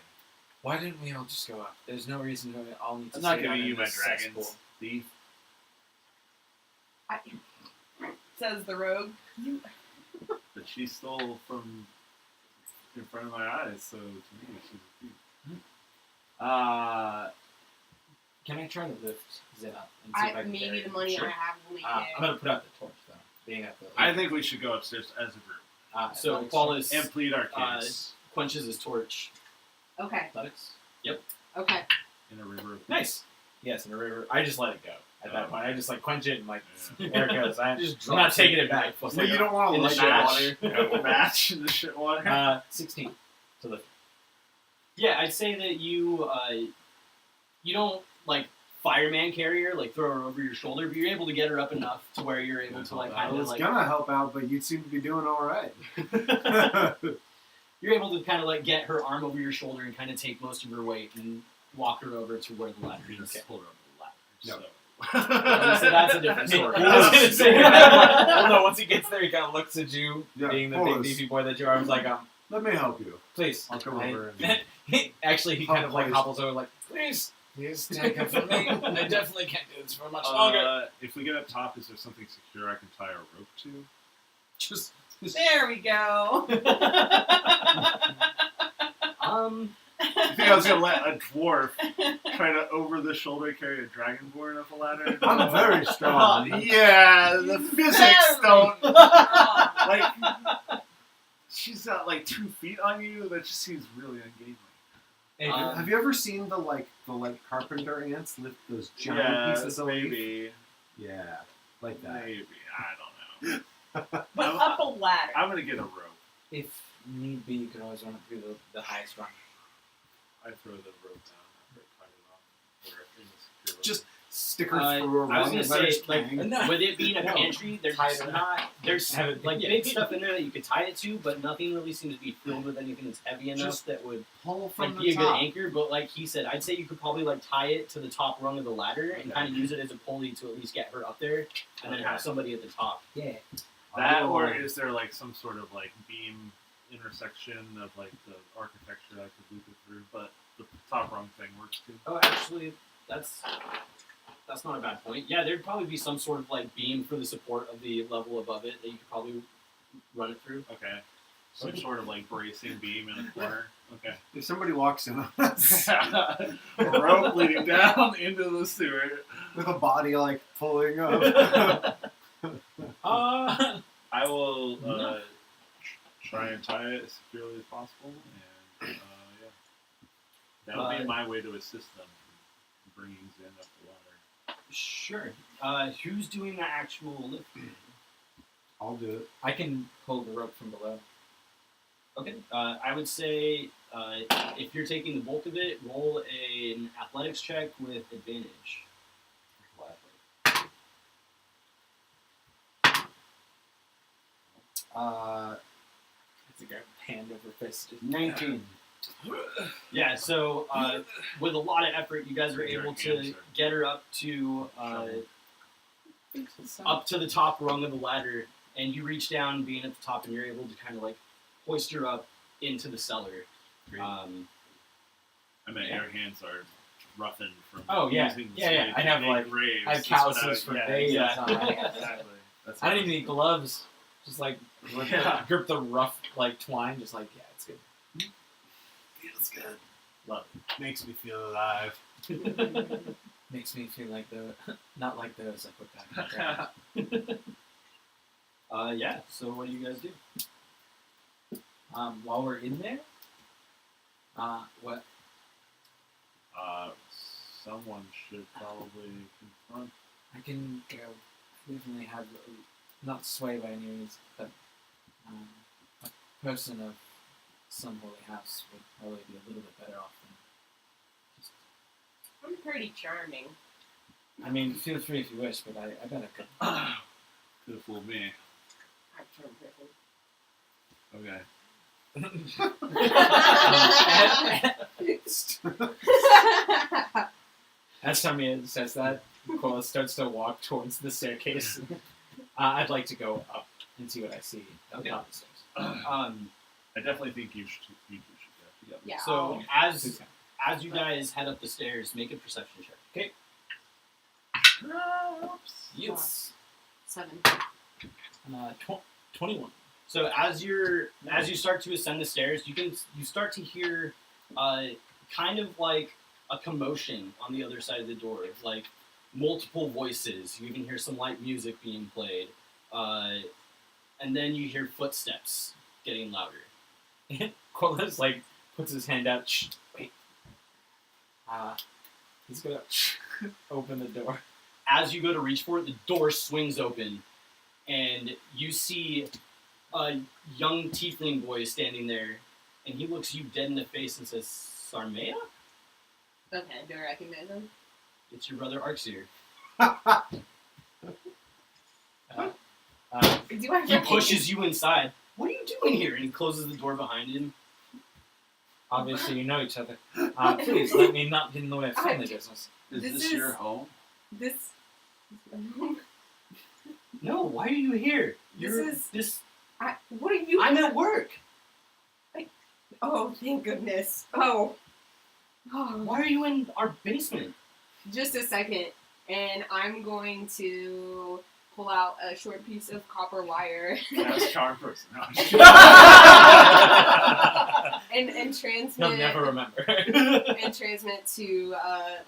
B: Why didn't we all just go up? There's no reason we all need to
D: I'm not
B: sit down
D: giving
B: in
D: you my
B: this cesspool.
D: dragons, thief.
E: Says the rogue.
D: But she stole from in front of my eyes, so to me, she's a thief.
B: Can I try to lift Zin up and see if I can
C: Maybe
B: carry
C: the
B: him?
C: money
B: Sure.
C: I have will make
B: I'm
C: it.
B: gonna put out the torch though. Being at the
D: I think we should go upstairs as a group
A: So
B: athletics.
A: Wallace
D: and plead our case
A: quenches his torch.
C: Okay.
B: Athletics?
C: Okay.
D: in a river of
B: Nice. Yes, in a river. I just let it go. At that
D: Oh.
B: point, I just like quench it and like
D: Yeah.
B: there it goes. I'm
A: Just
B: not
A: drops
B: taking
A: it.
B: it back.
F: Well, you don't want
A: in
F: to
A: the
F: light
A: shit
F: your
A: water.
F: water.
D: match in the shit water.
B: 16 to lift.
A: Yeah, I'd say that you don't like fireman carry her, like throw her over your shoulder, but you're able to get her up enough to where you're able to like
F: I
A: kind of
F: was
A: like
F: gonna help out, but you seem to be doing all right.
A: you're able to kind of like get her arm over your shoulder and kind of take most of her weight and walk her over to where the ladder
D: You
A: is.
D: just pull her up the ladder.
F: No.
A: So that's a different story.
B: I was gonna say well, no. Once he gets there, he kind of looks at you,
F: Yeah,
B: being the
F: hold
B: big
F: us.
B: beefy boy that you are. I was like,
F: Let me help you.
B: please.
F: I'll come
B: I-
F: over and
B: Actually, he kind of like
F: Please.
B: hobbles over, like, please take her from me. I definitely can't do this for much longer.
D: If we get up top, is there something secure I can tie a rope to?
F: just
E: There we go.
D: You think I was gonna let a dwarf try to over the shoulder carry a dragonborn up a ladder?
F: I'm very strong.
D: Yeah, the physics
E: Very
D: don't
E: strong.
D: like. She's got like 2 feet on you. That just seems really ungainly.
B: Hey,
F: Have you ever seen the carpenter ants lift those giant pieces of leaf?
D: maybe,
F: Yeah, like that.
D: maybe. I don't know.
E: But up a ladder.
D: I'm gonna get a rope.
B: if need be, you could always run it through the highest rung.
D: I throw the rope down after I cut it off. Or in the secure rope.
F: Just stick her through a
A: I was
F: rung
A: gonna
F: and let her
A: say, like,
F: hang.
A: with it being a
B: No.
A: pantry, there's
B: Tie it
A: not there's
B: Have it-
A: like big stuff in there that you could tie it to, but nothing really seems to be filled with anything that's heavy enough
F: Just
A: that would
F: pull from
A: like
F: the
A: be a good
F: top.
A: anchor. But like he said, I'd say you could probably like tie it to the top rung of the ladder and kind of use it as a pulley to at least get her up there, and then have somebody at the top.
B: Yeah.
D: That,
F: Oh.
D: or is there like some sort of like beam intersection of like the architecture that could loop it through? But the top rung thing works too.
A: Oh, actually, that's not a bad point. Yeah, there'd probably be some sort of like beam for the support of the level above it that you could probably run it through.
D: Okay. Some sort of like bracing beam in a corner. Okay.
F: If somebody walks in on us
D: A rope leading down into the sewer.
F: with a body like pulling up.
D: I will
B: No.
D: try and tie it as securely as possible, and yeah, that would be my way to assist them in bringing Zen up the ladder.
A: Sure. Who's doing the actual lifting?
F: I'll do it.
B: I can pull the rope from below.
A: Okay. I would say if you're taking the bulk of it, roll an athletics check with advantage.
B: It's a grab hand over fist.
F: 19.
A: Yeah. So with a lot of effort, you guys are
D: Your
A: able
D: hands
A: to
D: are-
A: get her up to the top rung of the ladder, and you reach down, being at the top, and you're able to kind of like hoist her up into the cellar.
D: Great.
A: Uh,
D: I mean,
A: yeah.
D: your hands are roughened from
B: Oh, yeah.
D: using the
B: Yeah, yeah.
D: swing
B: I have,
D: to make
B: like,
D: graves.
B: I have
D: That's what
B: calluses for
D: yeah,
B: days.
D: Exactly.
B: on my hands.
D: Exactly. That's
B: I don't even need gloves. Just like grip the rough like twine. Just like it's good.
F: Feels good.
D: Love
F: Makes me feel alive.
B: Makes me feel like not like those I put back in the ground.
A: yeah. So what do you guys do?
B: While we're in there, what?
D: Someone should probably confront.
B: I can go. I definitely have not sway by any means, but a person of some holy house would probably be a little bit better off than just.
C: I'm pretty charming.
B: I mean, feel free if you wish, but I bet I could.
D: Could have fooled me.
C: I'm charm driven.
D: Okay.
B: As Tommy says that, Cole starts to walk towards the staircase. I'd like to go up and see what I see at the top of the stairs.
D: I definitely think you should go. Yep.
C: Yeah.
A: So
C: I'll-
A: as you guys head up the stairs, make a perception check. Okay.
B: Yes.
C: 7.
B: 21.
A: So as you start to ascend the stairs, you start to hear kind of like a commotion on the other side of the door, like multiple voices. You can hear some light music being played, and then you hear footsteps getting louder.
B: Corliss like puts his hand out. Shh, wait. He's gonna open the door.
A: As you go to reach for it, the door swings open, and you see a young tiefling boy standing there, and he looks you dead in the face and says, "Sarmea?
C: Okay, do I recognize him?
A: It's your brother Arxir."
C: Do I
A: He
C: recognize
A: pushes you inside. What are you doing here? And he closes the door behind him.
B: Obviously, you know each other. Please let me not get in the way of family business.
D: Is
C: This
D: this
C: is-
D: your home?
C: this?
A: No, why are you here?
C: What are you?
A: I'm at work.
C: Oh, thank goodness. Oh.
A: Why are you in our basement?
C: Just a second, and I'm going to pull out a short piece of copper wire
D: That's charm person.
C: and transmit.
B: You'll never remember.
C: And transmit to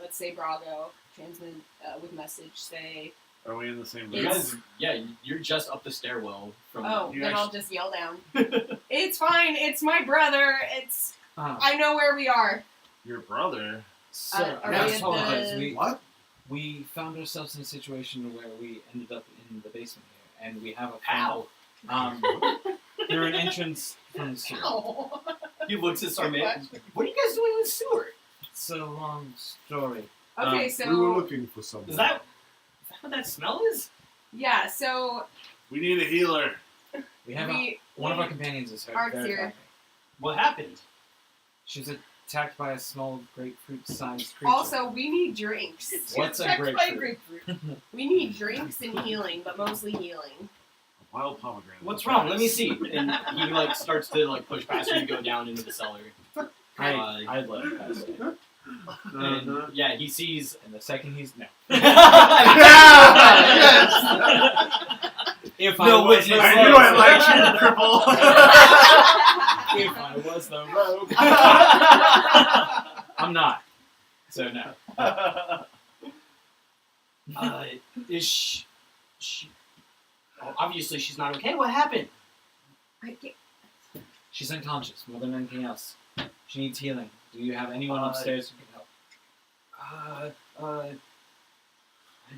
C: let's say Brago. Transmit with message. Say,
D: Are we in the same
A: You
D: room?
A: guys, yeah, you're just up the stairwell from.
C: oh,
D: you
C: then I'll
D: actually-
C: just yell down. It's fine. It's my brother. It's. I know where we are.
D: Your brother?
B: So,
C: are
B: I
C: we at
B: apologize.
C: the-
F: What?
B: We found ourselves in a situation where we ended up in the basement here, and we have a
A: How?
B: through an entrance from the sewer.
A: He looks at Sarmea. What are you guys doing in the sewer?
B: It's a long story.
C: Okay,
F: We
C: so
F: were looking for someone.
A: Is that what that smell is?
C: yeah, so
D: We need a healer.
B: We have
C: we
B: one of our companions is hurt.
C: Art's
B: very
C: here.
B: badly.
A: What happened?
B: She was attacked by a small grapefruit-sized creature.
C: also we need drinks.
B: What's a
E: Attacked by
B: grapefruit?
C: We need drinks and healing, but mostly healing.
D: A wild pomegranate.
A: What's wrong? Let me see. And he like starts to like push past you and go down into the cellar.
B: I'd let him pass it.
A: And yeah, he sees.
B: And the second he's no. If
A: No
B: I was
A: witness.
B: the
A: I
B: rogue,
A: knew I
D: liked you, cripple.
B: if I was the rogue, I'm not. So no.
A: Is she? Oh, obviously, she's not okay. What happened?
C: I get,
B: She's unconscious more than anything else. She needs healing. Do you have anyone upstairs who can help?
A: I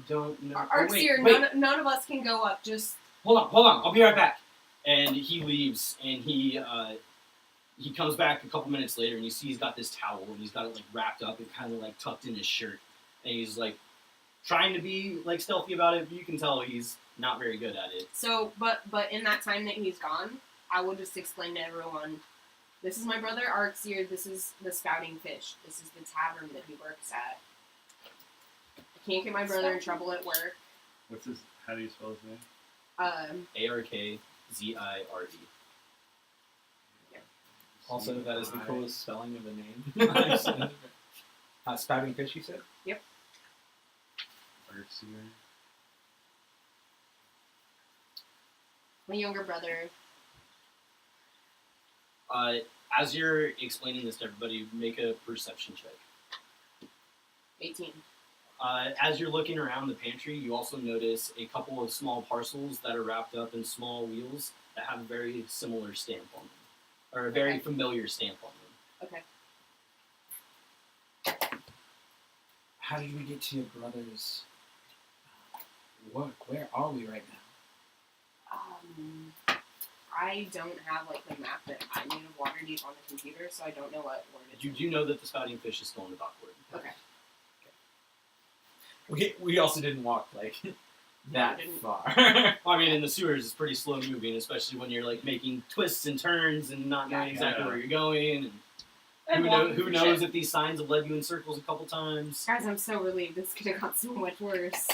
A: don't know.
C: Arxir,
A: wait.
C: none of us can go up. Just
A: Hold on. I'll be right back. And he leaves, and he comes back a couple minutes later, and you see he's got this towel, and he's got it like wrapped up and kind of like tucked in his shirt, and he's like trying to be like stealthy about it, but you can tell he's not very good at it.
C: so, but in that time that he's gone, I will just explain to everyone. This is my brother Arxir. This is the Spouting Fish. This is the tavern that he works at. I can't get my brother in trouble at work.
D: What's his? How do you spell his name?
A: Arkzire.
B: Also, that is the coolest spelling of a name. Spouting fish, you said?
D: Arxir.
C: My younger brother.
A: As you're explaining this to everybody, make a perception check.
C: 18.
A: As you're looking around the pantry, you also notice a couple of small parcels that are wrapped up in small wheels that have a very similar stamp on them, or a very
C: Okay.
A: familiar stamp on them.
C: Okay.
B: How did we get to your brother's work? Where are we right now?
C: I don't have like the map that I need of Waterdeep on the computer, so I don't know what word it's
A: You
C: in.
A: do know that the spouting fish is still in the dockwood.
C: Okay.
B: We also didn't walk like that
C: didn't.
B: far.
A: Well, I mean, in the sewers, it's pretty slow moving, especially when you're like making twists and turns and not knowing exactly
D: Yeah.
A: where you're going. And who knows if these signs have led you in circles a couple times.
C: Guys, I'm so relieved. This could have got so much worse.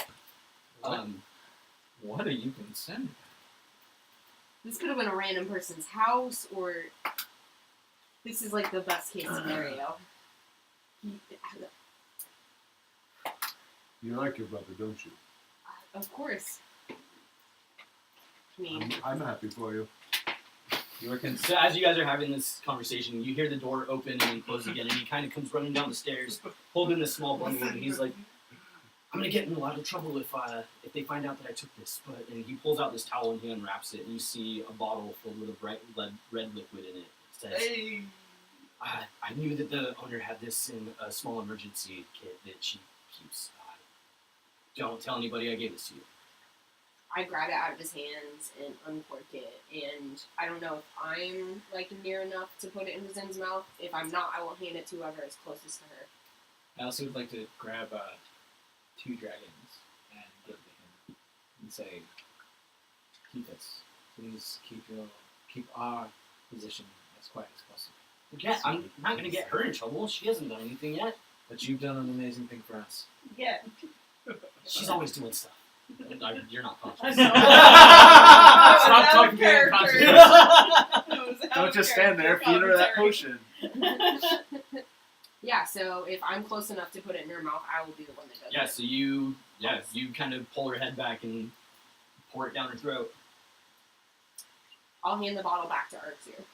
B: What are you concerned
C: This could have been a random person's house, or this is like the best case scenario.
F: You like your brother, don't you?
C: Of course. I mean,
F: I'm happy for you.
B: You were
A: So as you guys are having this conversation, you hear the door open and then close again, and he kind of comes running down the stairs, holding this small bundle, and he's like, "I'm gonna get in a lot of trouble if they find out that I took this." And he pulls out this towel and he unwraps it, and you see a bottle filled with a bright red liquid in it. It says,
E: Hey.
A: I knew that the owner had this in a small emergency kit that she keeps. Don't tell anybody I gave this to you."
C: I grab it out of his hands and uncork it, and I don't know if I'm like near enough to put it in Zen's mouth. If I'm not, I will hand it to whoever is closest to her.
B: I also would like to grab 2 dragons and give to him and say, "Keep this. Please keep our position as quiet as possible."
A: Yeah, I'm not gonna get her in trouble. She hasn't done anything yet.
B: But you've done an amazing thing for us.
E: Yeah.
A: She's always doing stuff. You're not conscious.
E: Stop
B: talking to me in
F: Don't just stand there, feed her that potion.
C: Yeah, so if I'm close enough to put it in her mouth, I will be the one that does
A: Yeah,
C: it.
A: so you kind of pull her head back and pour it down her throat.
C: I'll hand the bottle back to Arxir.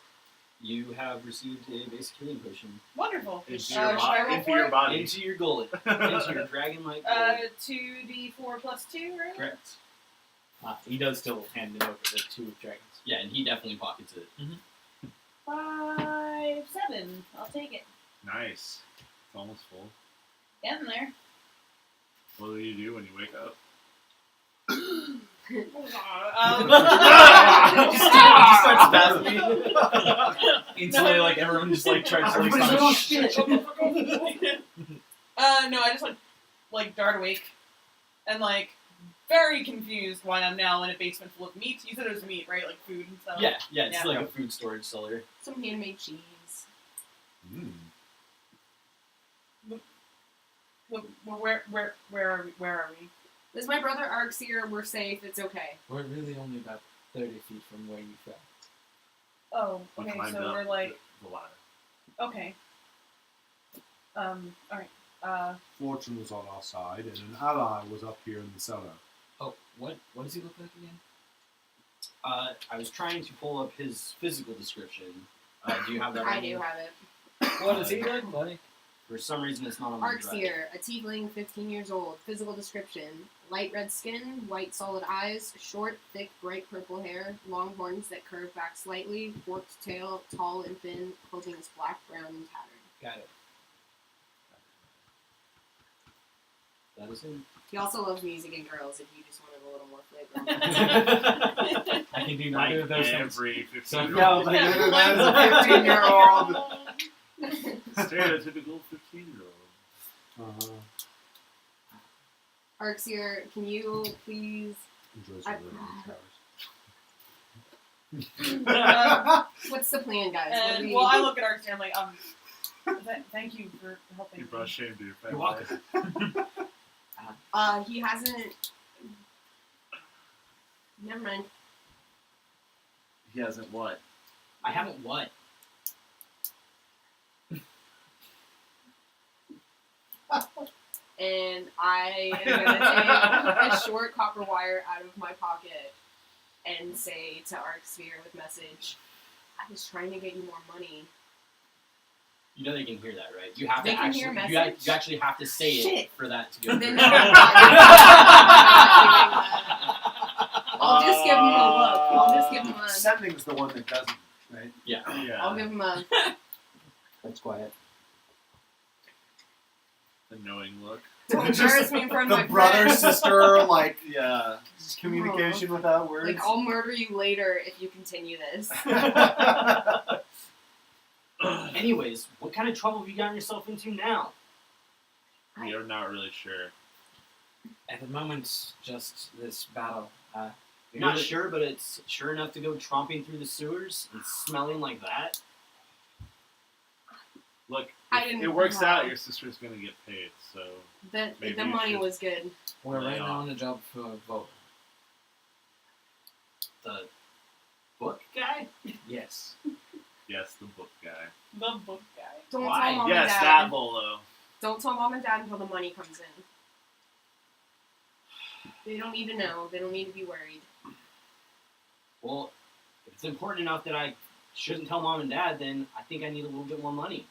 A: You have received a basic healing potion
E: Wonderful.
D: Into
E: Should
D: your,
E: I roll
D: into
E: for
D: your
E: it?
D: body.
A: into your gullet, into your dragon-like gullet.
E: 2d4 plus 2, right?
A: Correct.
B: He does still hand it over the 2 dragons.
A: Yeah, and he definitely pockets it.
E: 5, 7. I'll take it.
D: Nice. It's almost full.
E: Getting there.
D: What do you do when you wake up?
A: He starts spasming.
B: Instantly, like everyone just like tries to like
A: Everybody's like,
B: stop.
A: "Oh shit!"
E: No, I just went. like dart awake, and like very confused why I'm now in a basement full of meat. You said it was meat, right? Like food and stuff.
A: Yeah, it's
E: Yeah.
A: like a food storage cellar.
C: Some handmade cheese.
E: Where are we?
C: This is my brother Arxir. We're safe. It's okay.
B: We're really only about 30 feet from where you fell.
E: Oh,
D: We
E: okay.
D: climbed
E: So
D: up
E: we're like,
D: the ladder.
E: okay. All right.
F: Fortune was on our side, and an ally was up here in the cellar.
B: Oh, what does he look like again?
A: I was trying to pull up his physical description. Do you have that?
C: I
A: on
C: do
A: you?
C: have it.
B: What does he look like?
A: For some reason, it's not on the drive.
C: Arxir, a tiefling, 15 years old. Physical description: light red skin, white solid eyes, short, thick, bright purple hair, long horns that curve back slightly, forked tail, tall and thin. Clothing is black, brown, and tattered.
B: Got it. That is him.
C: He also loves music and girls. If you just wanted a little more flavor.
B: I can do
D: Like
B: neither of those things.
D: every 15
B: So-
D: year
F: Yeah,
D: old.
F: like, that is a 15-year-old.
D: Stereotypical 15-year-old.
C: Arxir, can you please?
F: Enjoys
C: I-
F: living towers.
C: What's the plan, guys? What do
E: And
C: we-
E: well, I look at Arxie. I'm like, thank you for helping.
D: You brought shame to your family.
A: You're welcome.
C: He hasn't. Never mind.
D: He hasn't what?
A: I haven't what?
C: And I am gonna take a short copper wire out of my pocket and say to Arxir with message, "I was trying to get you more money."
A: You know they can hear that, right? You have
C: They
A: to
C: can
A: actually.
C: hear a
A: You
C: message?
A: actually have to say
C: Shit.
A: it for that to go
C: Then
A: through.
C: no, I'll just give him a look. I'll just give him a.
F: Sending's the one that doesn't, right?
A: Yeah.
D: Yeah.
C: I'll give him a.
F: That's quiet.
D: The knowing look.
C: Don't embarrass me in front of
F: The
C: my
F: brother,
C: friends.
F: sister, like,
D: Yeah.
F: just communication without words.
C: Like, I'll murder you later if you continue this.
A: Anyways, what kind of trouble have you gotten yourself into now?
D: We are not really sure.
B: At the moment, just this battle.
A: You're not sure, but it's sure enough to go tromping through the sewers and smelling like that.
D: Look,
C: I
D: if
C: didn't
D: it works
C: know.
D: out, your sister's gonna get paid, so Maybe
C: The
D: you
C: money
D: should-
C: was good.
B: We're right
D: Yeah.
B: now on the job for a vote.
A: The book guy?
B: Yes.
D: yes, the book guy.
E: The book guy.
C: Don't
A: Why?
C: tell mom
D: Yes,
C: and
D: that
C: dad.
D: bolo.
C: Don't tell mom and dad until the money comes in. They don't need to know. They don't need to be worried.
A: Well, if it's important enough that I shouldn't tell mom and dad, then I think I need a little bit more money.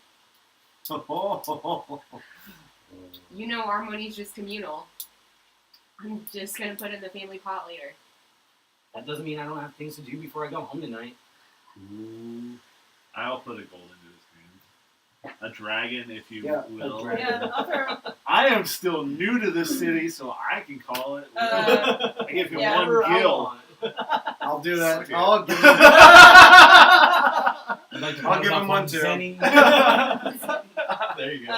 C: You know our money's just communal. I'm just gonna put it in the family pot later.
A: That doesn't mean I don't have things to do before I go home tonight.
F: Ooh.
D: I'll put a gold into his hand. A dragon, if you
F: Yeah, a
D: will.
F: dragon.
E: Yeah, I'll throw.
D: I am still new to this city, so I can call it. I give him
E: yeah,
D: one
A: Whatever I
D: gil.
A: want.
F: I'll do that.
D: Okay.
F: I'll give him.
B: I'd like to
F: I'll
B: count
F: give
B: off
F: him one
B: on
F: too.
B: Zenny.
A: There you go.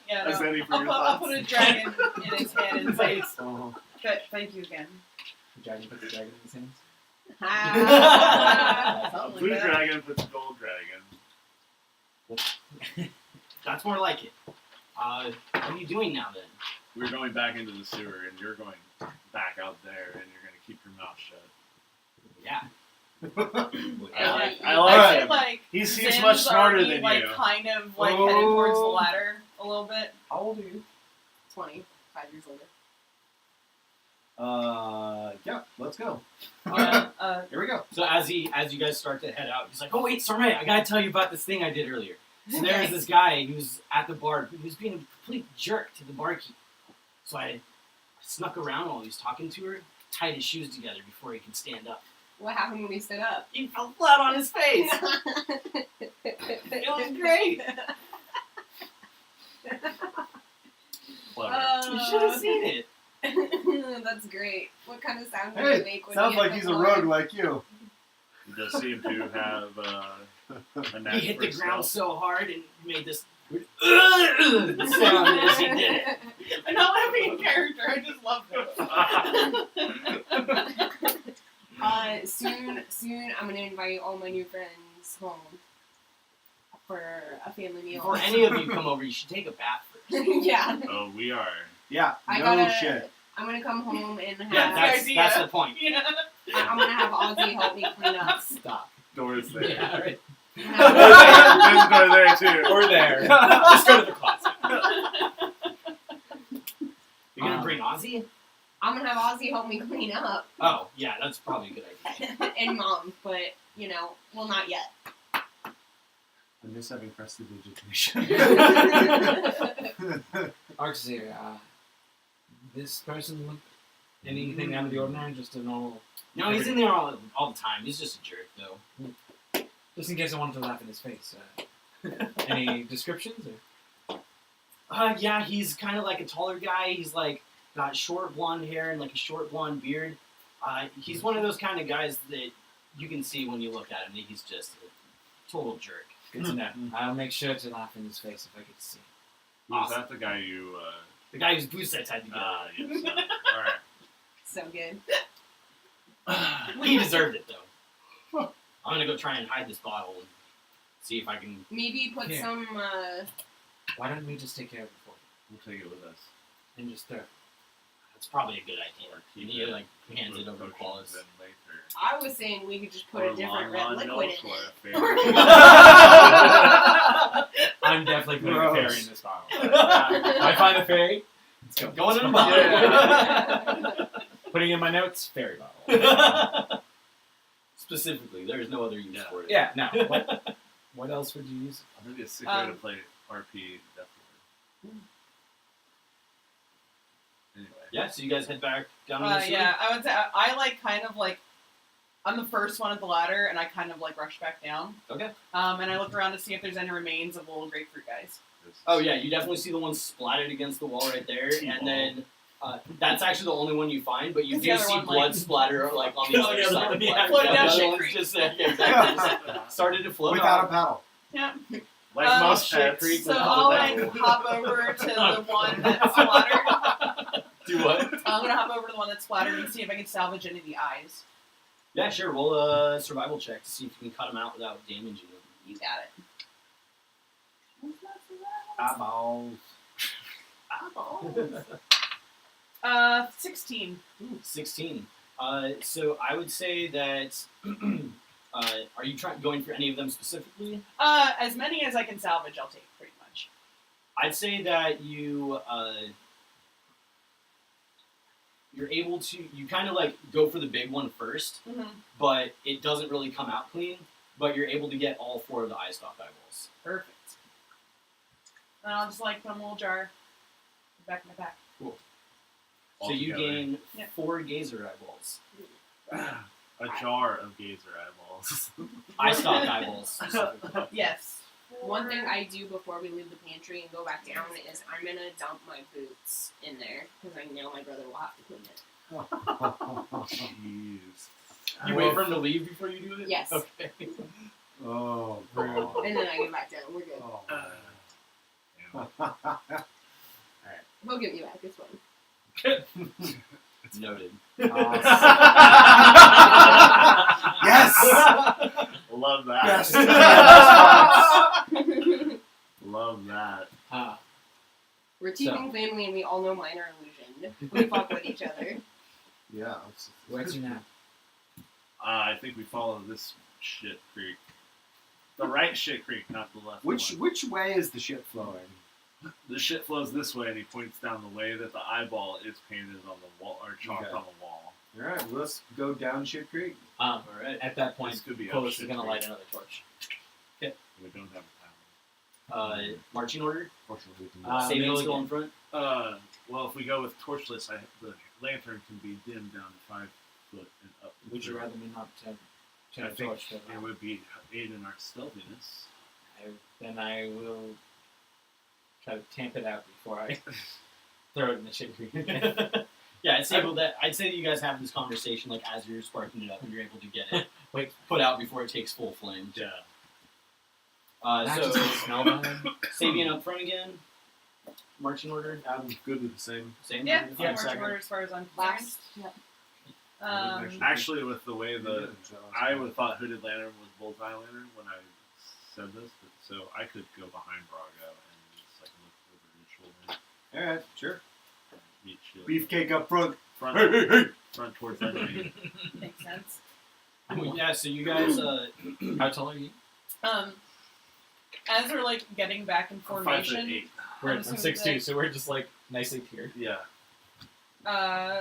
E: Yeah,
D: A
E: no.
D: Zenny for
E: I'll
D: your
E: I'll
D: thoughts.
E: put a dragon in his hand and say,
F: Oh.
E: thank you again.
B: The dragon puts the dragon in his hands.
C: Ah.
D: A
E: Something
D: blue
E: like that.
D: dragon puts a gold dragon.
A: That's more like it. What are you doing now then?
D: We're going back into the sewer, and you're going back out there, and you're going to keep your mouth shut.
A: Yeah.
D: I
E: I
D: like
E: feel
D: him.
E: like
D: He seems
E: Zen's
D: much smarter
E: already,
D: than
E: like,
D: you.
E: kind of like headed towards the
F: Oh.
E: ladder a little bit.
F: How old are you?
C: 20, 5 years older.
F: Yeah, let's go. Here we go.
A: So as you guys start to head out, he's like, "Oh wait, sorry, I gotta tell you about this thing I did earlier." So there's this guy who's at the bar who was being a complete jerk to the barkeep. So I snuck around while he was talking to her, tied his shoes together before he could stand up.
C: What happened when we stood up?
A: He fell flat on his face. It was great.
D: Clever.
A: You should have seen it.
C: That's great. What kind of sound did
F: Hey,
C: you make when
F: sounds
C: you hit
F: like
C: the
F: he's a
C: floor?
F: rogue like you.
D: He does seem to have a knack
A: He hit
D: for
A: the ground
D: stealth.
A: so hard and made this The sound is he did it.
E: I'm not laughing in character. I just love it.
C: Soon I'm gonna invite all my new friends home for a family meal.
A: Before any of you come over, you should take a bath first.
C: Yeah.
D: Oh, we are.
F: Yeah,
C: I
F: no
C: gotta-
F: shit.
C: I'm gonna come home and have.
A: Yeah, that's the point.
E: Yeah.
C: I'm gonna have Ozzy help me clean up.
A: Stop.
D: Doors there.
B: Yeah, right.
D: There's a door there too.
B: Or there. Just go to the closet.
A: You're gonna bring Ozzy?
C: I'm gonna have Ozzy help me clean up.
A: Oh, yeah, that's probably a good idea.
C: And Mom, but well, not yet.
F: I miss having prestidigitation.
B: Arxir, this person look anything out of the ordinary? Just a normal.
A: No, he's in there all the time. He's just a jerk, though.
B: Just in case I wanted to laugh in his face. Any descriptions? Or?
A: Yeah, he's kind of like a taller guy. He's like got short blonde hair and like a short blonde beard. He's one of those kind of guys that you can see when you look at him that he's just a total jerk.
B: Good to know. I'll make sure to laugh in his face if I get to see him.
D: Was
A: Awesome.
D: that the guy you?
A: The guy whose blue sets had to go.
D: Yes. All right.
C: So good.
A: He deserved it, though. I'm gonna go try and hide this bottle and see if I can.
C: Maybe put
B: Yeah.
C: some.
B: Why don't we just take care of it for you
D: We'll take it with us.
B: and just throw it?
A: That's probably a good idea.
D: Or
A: And
D: keep
A: he
D: it.
A: like hands it over to
D: Potions
A: Wallace.
D: then later.
C: I was saying we could just put
D: Or
C: a different red
D: Lon
C: liquid
D: milk
C: in
D: or
C: it.
D: a fairy.
B: I'm definitely putting a
F: Gross.
B: fairy in this bottle. If I find a fairy, it's
A: Going in a bottle.
D: Yeah.
B: Putting in my notes, fairy bottle.
A: Specifically, there's no other use for it.
B: Yeah, no. What else would you use?
D: Maybe a sick way to play RP, definitely. Anyway.
A: Yeah, so you guys head back down to the sewer?
E: Yeah, I would say I like kind of like I'm the first one at the ladder, and I kind of like rush back down.
A: Okay.
E: And I look around to see if there's any remains of the little grapefruit guys.
A: Oh yeah, you definitely see the one splattered against the wall right there, and then that's actually the only one you find. But you
E: Is the
A: do
E: other
A: see
E: one,
A: blood
E: like-
A: splatter like on the
B: Oh,
A: other
B: the other
A: side.
B: one,
A: of
B: yeah.
A: blood.
E: Floating
A: Yeah,
E: down
A: the other
E: shit
A: one's
E: creek.
A: just yeah, exactly. Started to float
F: Without a
A: off.
F: paddle.
E: Yeah.
D: Like most
A: shit,
D: pets.
A: creek
E: So
A: without
E: I'll
A: a
E: like
A: paddle.
E: hop over to the one that's splattered.
A: Do what?
E: I'm gonna hop over to the one that's splattered and see if I can salvage any of the eyes.
A: Yeah, sure. Roll a survival check to see if you can cut him out without damaging him.
E: You got it.
F: Eyeballs.
E: 16.
A: Ooh, 16. So I would say that. Are you going for any of them specifically?
E: As many as I can salvage, I'll take pretty much.
A: I'd say that you're able to. You kind of like go for the big one first,
E: Mm-hmm.
A: but it doesn't really come out clean. But you're able to get all 4 of the eye stalk eyeballs.
E: Perfect. And I'll just like put them in a little jar. Back in my pack.
A: So
D: Altogether.
A: you gain
E: Yeah.
A: 4 gazer eyeballs.
D: A jar of gazer eyeballs.
A: Eye stalk eyeballs. Specifically.
E: Yes.
C: One thing I do before we leave the pantry and go back down is I'm gonna dump my boots in there because I know my brother will have to clean it.
D: Jeez.
A: You wait for him to leave before you do it?
C: Yes.
A: Okay.
F: Oh,
C: And then I get back down. We're good.
F: Oh.
C: He'll get me back. It's fine.
A: Noted.
F: Yes!
D: Love that.
F: Yes.
D: Love that.
C: We're teaming family and we all know minor illusion. We fuck with each other.
F: Yeah.
B: Where's your nap?
D: I think we follow this shit creek. The right shit creek, not the left one.
F: Which way is the shit flowing?
D: The shit flows this way, and he points down the way that the eyeball is painted on the wall, or chalked
F: Okay.
D: on the wall.
F: All right, let's go down Shit Creek.
A: Alright.
B: At that point,
D: This could be
B: Clovis
D: up
B: is going to
D: shit
B: light
D: creek.
B: another torch.
D: We don't have a power.
A: Marching order?
F: Fortunately, we can
A: Saving
B: middle
A: still
B: again.
A: in front?
D: Well, if we go with torchless, the lantern can be dimmed down to 5 foot and up. to
B: Would you
D: 3.
B: rather me not turn
D: I
B: a
D: think
B: torch to
D: it would be aid in our stealthiness.
B: Then I will try to tamp it out before I throw it in the shit creek.
A: Yeah, I'd say that you guys have this conversation like as you're sparking it up and you're able to get it put out before it takes full flame.
D: Yeah.
B: Not just
A: So
B: the smell bad.
A: Sabian up front again. Marching order.
F: I'm good with the same.
A: Same.
E: Yeah,
A: thing?
E: yeah,
A: Second.
E: marching order as far as I'm concerned.
C: Last. Yep.
D: Actually, with the way I would have thought Hooded Lantern was Bullseye Lantern when I said this, but so I could go behind Brago and just like look over his shoulder.
A: All right, sure.
D: Meet shield.
F: Beefcake up front.
D: Front,
F: Hey, hey, hey.
D: front towards enemy.
E: Makes sense.
A: Yeah. So you guys.
B: How tall are you?
E: As we're like getting back in
D: I'm
E: formation,
D: 5'8".
B: We're
E: I'm
B: I'm
E: assuming
B: 6'2",
E: that-
B: so we're just like nicely tiered.
D: Yeah.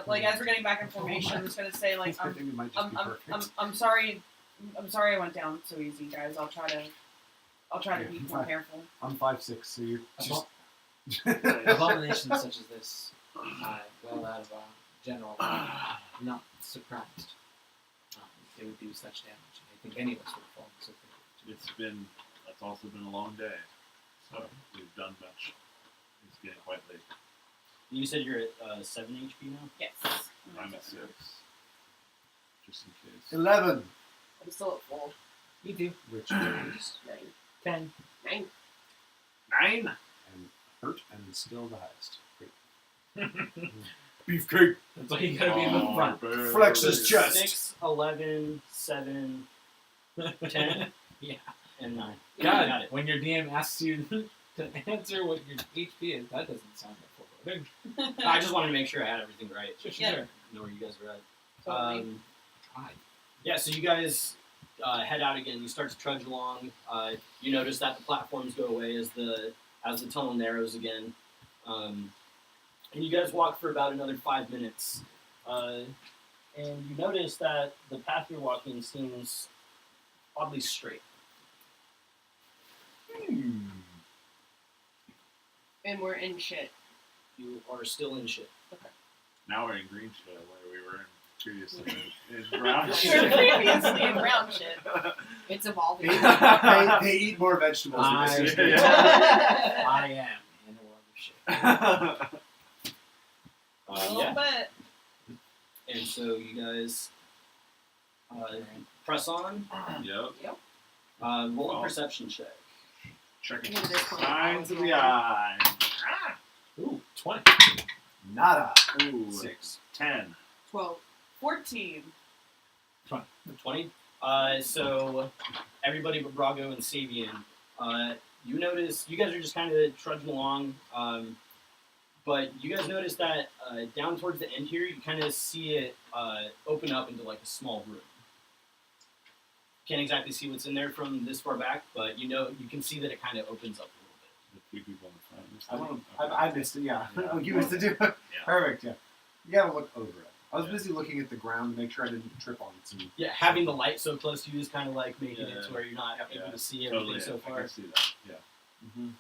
E: like as we're getting back in formation, I'm just gonna say like
F: I think it might just be perfect.
E: I'm sorry I went down so easy, guys. I'll try to be more careful.
F: I'm 5'6", so you're just...
B: Abominations such as this, well out of our general line, I'm not surprised they would do such damage. I think any of us would have fallen so quickly.
D: That's also been a long day. So we've done much. It's getting quite late.
A: You said you're at 7 HP now.
E: Yes.
D: I'm at 6. Just in case.
F: 11.
C: I'm still at full.
B: Me too.
F: Which is
C: 9.
B: 10.
C: 9.
D: 9?
F: and hurt and still the highest. Great. Beefcake.
B: That's why you gotta be in the front.
F: Flex his chest.
A: 6, 11, 7, 10,
B: Yeah.
A: and 9.
B: God,
A: Got it.
B: when your DM asks you to answer what your HP is, that doesn't sound like foreboding.
A: I just wanted to make sure I had everything right.
B: Sure.
E: Yeah.
A: Know where you guys were at.
E: Totally.
A: Yeah, so you guys head out again. You start to trudge along. You notice that the platforms go away as the tunnel narrows again. And you guys walk for about another 5 minutes. And you notice that the path you're walking seems oddly straight.
C: And we're in shit.
A: You are still in shit.
D: Now we're in green shit where we were in previously in brown
E: Sure,
D: shit.
E: previously in brown shit.
C: It's evolving.
F: They eat more vegetables than
B: I-
F: this.
B: I am in a world of shit.
E: A little
A: Yeah.
E: bit.
A: And so you guys press on.
D: Yep.
A: Roll a
D: Oh.
A: perception check.
D: Checking
C: Yeah,
D: the
C: this one.
D: signs of the eye.
B: Ooh, 20.
F: Nada.
D: Ooh.
F: 6.
D: 10.
C: 12.
E: 14.
A: 20. So everybody but Brago and Sabian, you notice you guys are just kind of trudging along, but you guys notice that down towards the end here, you kind of see it open up into like a small room. Can't exactly see what's in there from this far back, but you can see that it kind of opens up a little bit.
D: The 3 people in the front.
F: I missed it, yeah.
D: Yeah.
F: Oh, you missed it too?
D: Yeah.
F: Perfect, yeah. You gotta look over it. I was busy looking at the ground to make sure I didn't trip on some...
A: Yeah, having the light so close to you is kind of like making
D: Yeah.
A: it to where you're not able
D: Yeah.
A: to see everything
D: Totally.
A: so
D: I
A: far.
D: can see that. Yeah.
A: Mm-hmm.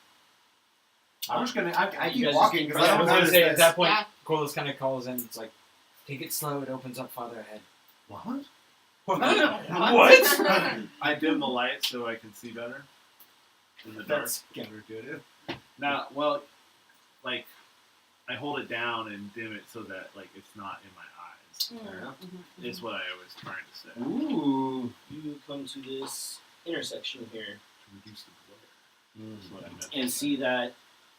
F: I'm just gonna... I
A: You
F: keep
A: guys just
F: walking
A: keep
F: because I
B: I
F: don't
B: was gonna
F: notice
B: say,
F: this.
B: at that point,
C: Yeah.
B: Corliss kind of calls in. It's like, take it slow. It opens up farther ahead.
F: What?
B: What?
D: I dim the light so I can see better in the dark.
F: That's counterintuitive.
D: Now, well, like, I hold it down and dim it so that, like, it's not in my eyes.
A: Fair enough.
D: Is what I was trying to say.
F: Ooh.
A: You come to this intersection here
D: To reduce the glare. Is what I meant.
A: and see that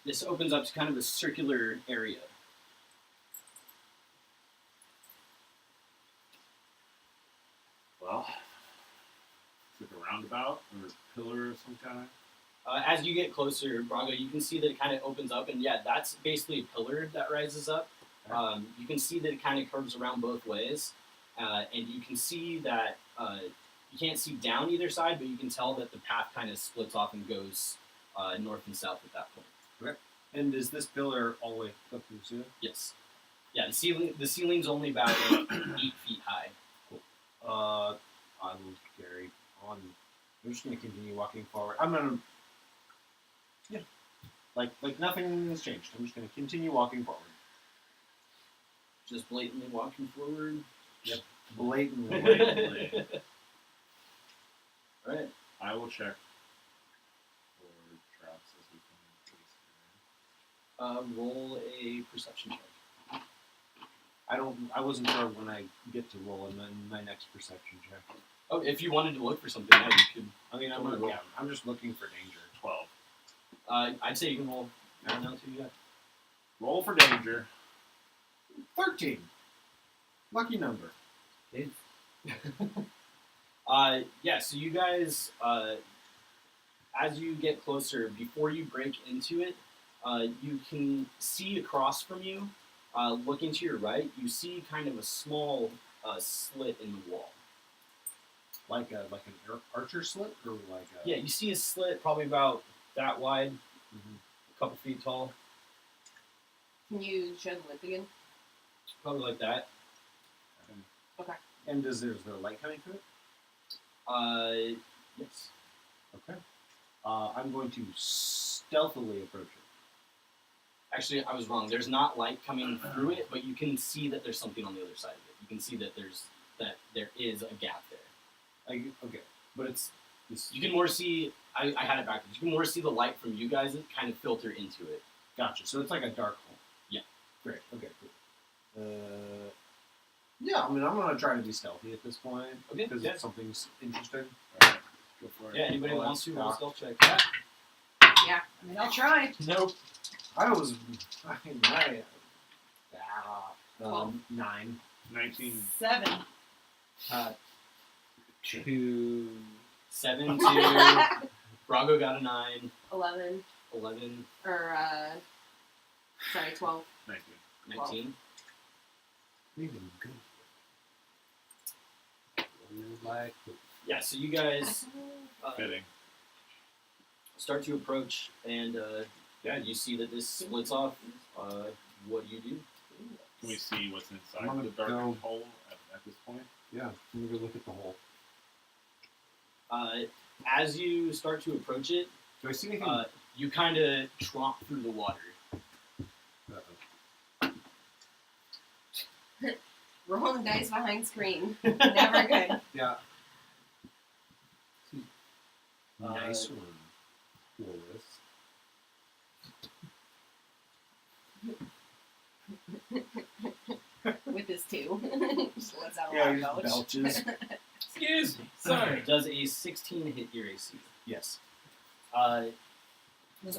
A: this opens up to kind of a circular area.
D: Well, it's like a roundabout or a pillar of some kind.
A: As you get closer, Brago, you can see that it kind of opens up, and yeah, that's basically a pillar that rises up. You can see that it kind of curves around both ways, and you can see that you can't see down either side, but you can tell that the path kind of splits off and goes north and south at that point.
F: And is this pillar all the way up to the ceiling?
A: Yes. Yeah, the ceiling's only about 8 feet high.
F: I will carry on. I'm just gonna continue walking forward. I'm gonna... Yeah. Like nothing's changed. I'm just gonna continue walking forward.
A: Just blatantly walking forward.
F: Blatantly.
D: Blatantly.
A: Right.
D: I will check for traps as we come into this area.
A: Roll a perception check.
F: I wasn't sure when I get to roll in my next perception check.
A: Oh, if you wanted to look for something, yeah, you could.
F: I mean, I'm just looking for danger.
D: 12.
A: I'd say you can roll. I don't know too. Yeah.
D: Roll for danger.
F: 13. Lucky number.
A: Yeah. So you guys, as you get closer, before you break into it, you can see across from you, looking to your right, you see kind of a small slit in the wall.
F: Like an archer slit, or like a...
A: Yeah, you see a slit probably about that wide, a couple feet tall,
C: Can you show the width again?
A: probably like that.
F: And is there light coming to it?
A: Yes.
F: Okay. I'm going to stealthily approach it.
A: Actually, I was wrong. There's not light coming through it, but you can see that there's something on the other side of it. You can see that there is a gap there.
F: Okay, but it's
A: You can more see. I had it backwards. You can more see the light from you guys kind of filter into it.
F: gotcha. So it's like a dark hole.
A: Yeah.
F: Great. Okay. Cool. Yeah. I mean, I'm gonna try to be stealthy at this point
A: Okay.
F: because
A: Yeah.
F: something's interesting.
D: Alright, go for it.
A: Yeah. Anybody
F: Oh,
A: wants to
F: that's
A: roll a
F: dark.
A: stealth check?
C: Yeah.
E: I mean, I'll try.
A: Nope.
F: I was 9.
D: 19.
E: 7.
B: 2.
A: 7 to Brago got a 9.
C: 11.
A: 11.
C: Or, sorry, 12.
D: 19.
A: 19.
F: Even good. Like
A: Yeah. So you guys
D: Fitting.
A: start to approach, and yeah, you see that this splits off. What do you do?
D: Can we see what's inside
F: I'm gonna
D: the dark
F: go-
D: hole at this point?
F: yeah. Let me go look at the hole.
A: As you start to approach it,
F: Do I see anything?
A: you kind of tromp through the water.
C: Rolling dice behind screen. Never good.
F: Yeah.
A: Uh,
F: Nice one, Lois.
C: With his 2. So let's have a
F: Yeah,
C: lot
F: he
C: of belch.
F: belches.
B: Excuse me. Sorry.
A: Does a 16 hit your AC?
F: Yes.
A: So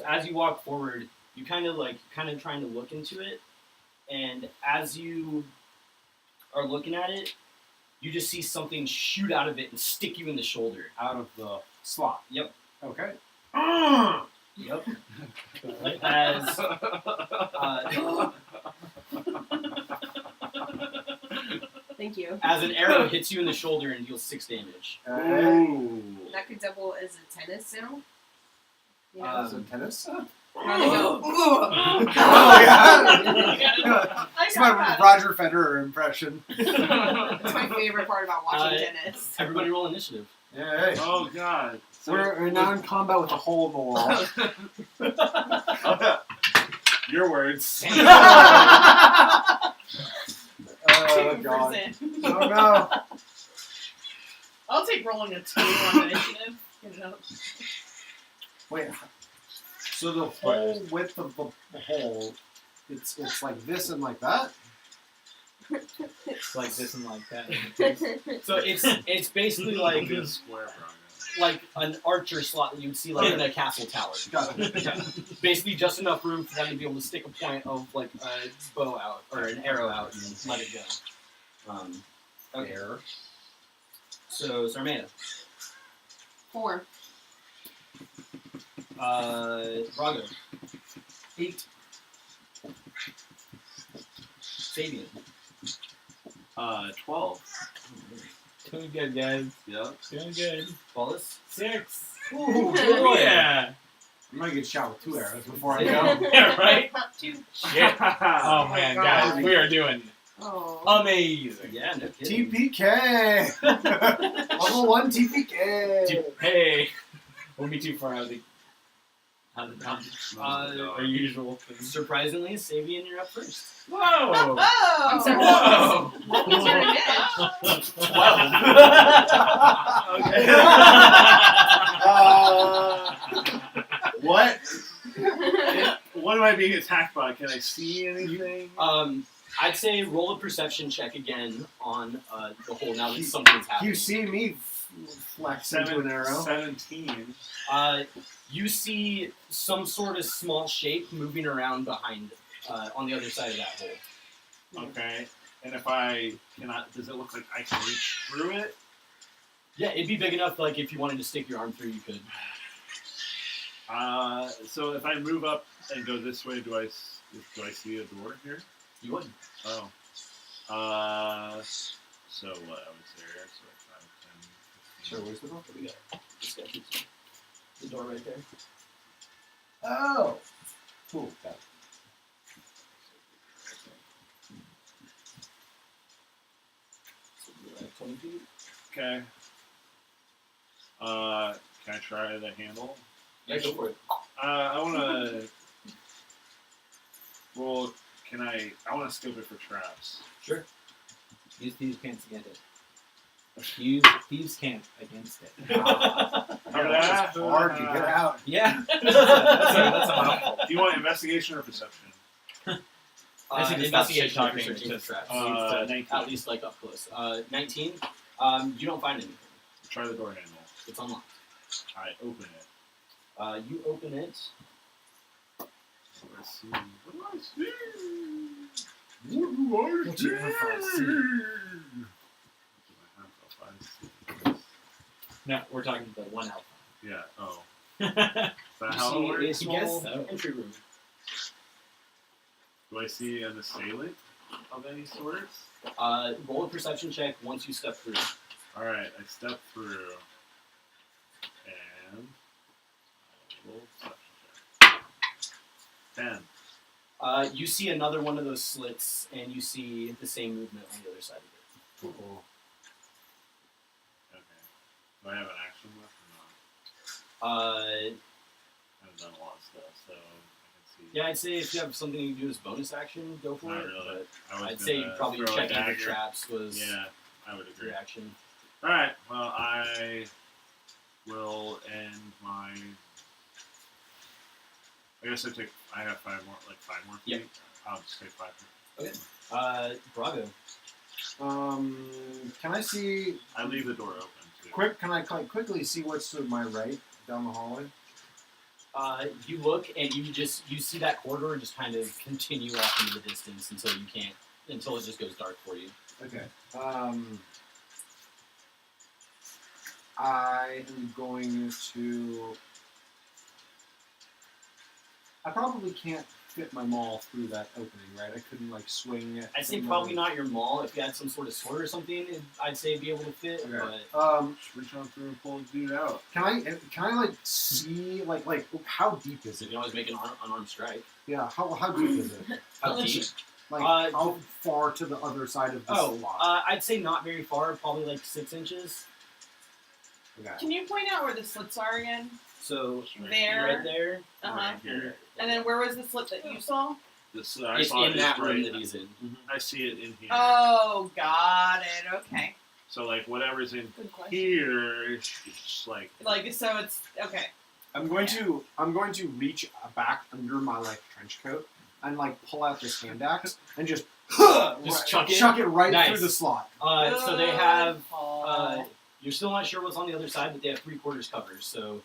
A: as you walk forward, you kind of trying to look into it, and as you are looking at it, you just see something shoot out of it and stick you in the shoulder.
F: Out of the slot.
A: Yep.
F: Okay.
A: Yep. As
C: Thank you.
A: as an arrow hits you in the shoulder and deals 6 damage.
D: Ooh.
C: That could double as a tennis sound. You know?
F: Is it tennis?
C: How they go,
F: Oh,
E: I
F: It's
E: got
F: my
E: that.
F: Roger Federer impression.
C: That's my favorite part about watching tennis.
A: Everybody roll initiative.
F: Yeah, hey.
D: Oh god. So
F: We're now in combat with a hole in the wall.
D: your words.
F: Oh, God.
E: 2%.
F: Oh, no.
E: I'll take rolling a 2 on initiative. Get it up.
F: Wait. So the whole width of the hole, it's like this and like that?
B: It's like this and like that.
A: So it's basically like
D: a square, Brago.
A: like an archer slot that you'd see like in a castle tower.
F: Got it.
A: Yeah. Basically just enough room for them to be able to stick a point of like a bow out or an arrow out and let it go. Okay.
F: There.
A: So Sarmea.
C: 4.
A: Brago.
B: 8.
A: Sabian.
D: 12.
B: Doing good, guys.
D: Yep.
B: Doing good.
A: Wallace.
B: 6.
F: Ooh,
B: Oh, yeah.
F: I'm gonna get shot with 2 arrows before I go.
B: Yeah, right?
C: 2.
B: Shit. Oh, man,
C: God.
B: guys, we are doing
C: Oh.
B: amazing.
A: Yeah, no kidding.
F: TPK! Level 1 TPK!
B: Hey, won't be too far out of the our
A: Uh,
B: usual thing.
A: Surprisingly, Sabian, you're up first.
B: Whoa!
C: Oh! I'm sorry.
B: Whoa!
C: What was your advantage?
A: 12.
F: What?
D: What am I being attacked by? Can I see anything?
A: I'd say roll a perception check again on the hole now that something's happening.
F: You see me flex into an arrow.
D: 17.
A: You see some sort of small shape moving around behind, on the other side of that hole.
D: Okay. And if I cannot, does it look like I can reach through it?
A: Yeah, it'd be big enough. Like if you wanted to stick your arm through, you could.
D: So if I move up and go this way, do I see a door here?
A: You would.
D: Oh. So what? I was there. So 5, 10, 15.
F: Sure, where's the door?
A: What we got? This guy keeps the door right there.
F: Oh! Cool. Got it.
A: 20 feet.
D: Okay. Can I try the handle?
A: Yeah, go for it.
D: I want to. Well, can I? I want to scope it for traps.
A: Sure.
B: Use thieves' can't against it. Use thieves' can't against it.
F: That's hard to get out.
B: Yeah. That's a mouthful.
D: Do you want investigation or perception?
B: I think it's not
A: Investigation
B: talking,
A: for searching
B: just,
A: for traps.
D: 19.
A: At least like up close. 19. You don't find anything.
D: Try the door handle.
A: It's unlocked.
D: I open it.
A: You open it.
D: Let's see. What do I see? What do I see?
B: No, we're talking the one alpha.
D: Yeah. Oh.
B: You
D: Is that how it
A: You
D: works?
A: see a
B: Guess
A: small
B: so.
A: entry room.
D: Do I see an assailant of any sorts?
A: Roll a perception check once you step through.
D: Alright, I step through. And roll perception check. 10.
A: You see another one of those slits, and you see the same movement on the other side of it.
F: Cool.
D: Okay. Do I have an action left or not?
A: I
D: haven't done a lot of stuff, so I can see.
A: Yeah, I'd say if you have something you can do as bonus action, go for
D: Not
A: it.
D: really.
A: But
D: I was
A: I'd say
D: gonna
A: probably
D: throw a
A: checking for
D: dagger.
A: traps was
D: Yeah, I would agree.
A: your action.
D: Alright, well, I will end my. I guess I have 5 more feet.
A: Yep.
D: I'll just take 5 more.
A: Brago.
F: Can I see?
D: I leave the door open too.
F: Can I quickly see what's to my right down the hallway?
A: You look and you see that corridor just kind of continue off into the distance until it just goes dark for you.
F: Okay. I am going to. I probably can't fit my maul through that opening, right? I couldn't swing it.
A: I'd say
F: from
A: probably
F: the-
A: not your maul. If you had some sort of sword or something, I'd say it'd be able to fit.
F: Okay.
A: But
D: Just reach on through and pull the dude out.
F: Can I see how deep is
A: so you
F: it?
A: can always make an unarmed strike.
F: Yeah. How deep is it?
A: How deep?
F: How far to the other side of the slot?
A: I'd say not very far. Probably like 6 inches.
F: Okay.
E: Can you point out where the slits are again?
A: So
E: There.
A: right there.
E: Uh-huh.
D: Right here.
E: And then where was the slit that you saw?
D: This, I
A: It's
D: saw
A: in
D: it
A: that
D: right-
A: room that he's in.
D: I see it in here.
E: Oh, got it. Okay.
D: So whatever's in
E: Good question.
D: here is just
E: So it's okay.
F: I'm going to reach back under my trench coat and pull out this hand axe and just
A: chuck it?
F: chuck it right
A: Nice.
F: through the slot.
A: So they have.
E: Good call.
A: You're still not sure what's on the other side, but they have 3/4 cover. So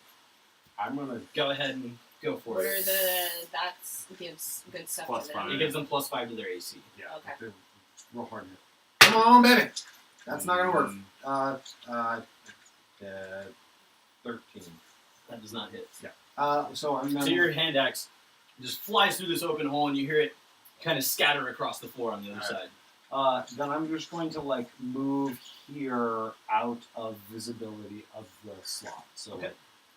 F: I'm gonna.
A: go ahead and go for
C: What
A: it.
C: are that's gives good stuff
D: Plus
C: to them.
D: 5.
A: It gives them +5 to their AC.
D: yeah.
C: Okay.
F: Real hard. Come on, baby. That's not gonna work.
D: Mm,
F: 13.
A: That does not hit.
F: So I'm.
A: So your hand axe just flies through this open hole, and you hear it kind of scatter across the floor on the other
D: Alright.
A: side.
F: Then I'm just going to move here out of visibility of the slot, so
A: Okay.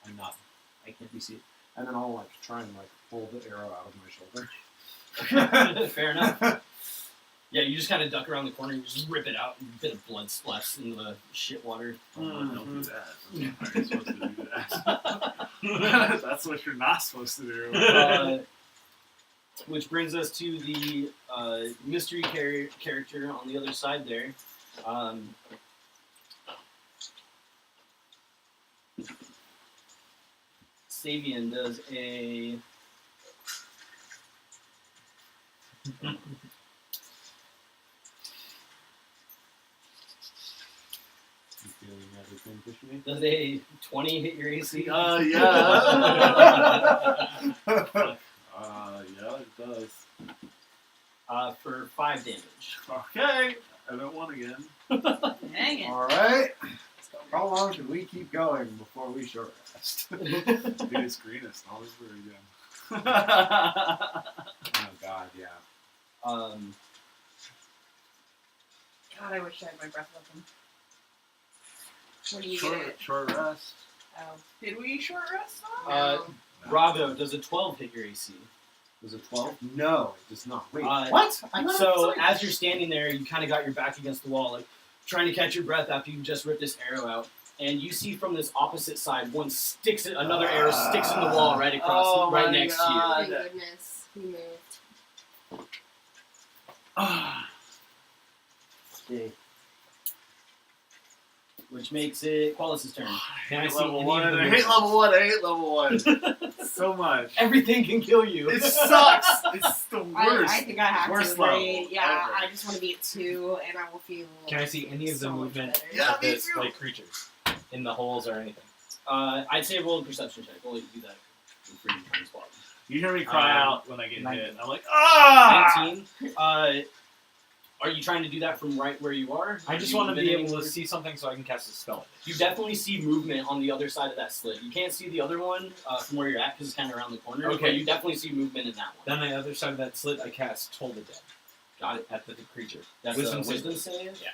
F: I can't be seen, and then I'll try and pull the arrow out of my shoulder.
A: Fair enough. Yeah, you just kind of duck around the corner and you just rip it out, and a bit of blood splats into the shit water.
D: Don't do that. That's not how you're supposed to do that. That's what you're not supposed to do.
A: Which brings us to the mystery character on the other side there. Savian does a
F: everything push me?
A: Does a 20 hit your AC?
D: Yeah. Yeah, it does.
A: For 5 damage.
D: Okay. I don't want again.
E: Dang it.
F: Alright.
C: Let's go.
F: How long should we keep going before we short rest?
D: Biggest, greenest, always very again.
F: Oh god, yeah.
C: God, I wish I had my breath weapon. What do you get?
D: Short rest.
C: Oh.
E: Did we short rest on?
A: Uh, Rago, does a 12 hit your AC?
F: Was it 12? No, it does not. Wait,
A: Uh,
F: what? I thought it
A: So
F: was like-
A: as you're standing there, you kind of got your back against the wall, like trying to catch your breath after you just ripped this arrow out, and you see from this opposite side, another arrow sticks in the wall right across,
D: Oh
A: right
D: my
A: next
C: Thank
D: God.
C: goodness. He moved.
F: Okay.
A: which makes it Qualis' turn.
B: Can I
D: hate
B: see
D: level
B: any
D: 1.
B: of the
D: I hate
B: movement?
D: level 1. I hate level 1 so much.
A: Everything can kill you.
D: It sucks. It's the worst.
C: I think I have
D: Worst
C: to.
D: level
C: Right? Yeah,
D: ever.
C: I just want to be at 2, and I will feel.
B: Can I see any of the
C: so much
B: movement
C: better.
D: Yeah,
B: of
D: me
B: this
D: too.
B: like creatures in the holes or anything?
A: I'd say roll a perception check. We'll let you do that for free times 12.
D: You hear me cry
B: Um,
D: out when I get
B: 19.
D: hit. I'm like, ah!
A: 19. Are you trying to do that from right where you are?
B: I just want to be able to see something so I can cast a spell. At
A: You definitely see movement on the other side of that slit. You can't see the other one from where you're at because it's kind of around the corner.
B: Okay.
A: But you definitely see movement in that one.
B: Then on the other side of that slit, I cast Toll the Dead.
A: Got it.
B: At the creature.
A: That's
B: Wisdom
A: a
B: save.
A: wisdom save.
B: Yeah.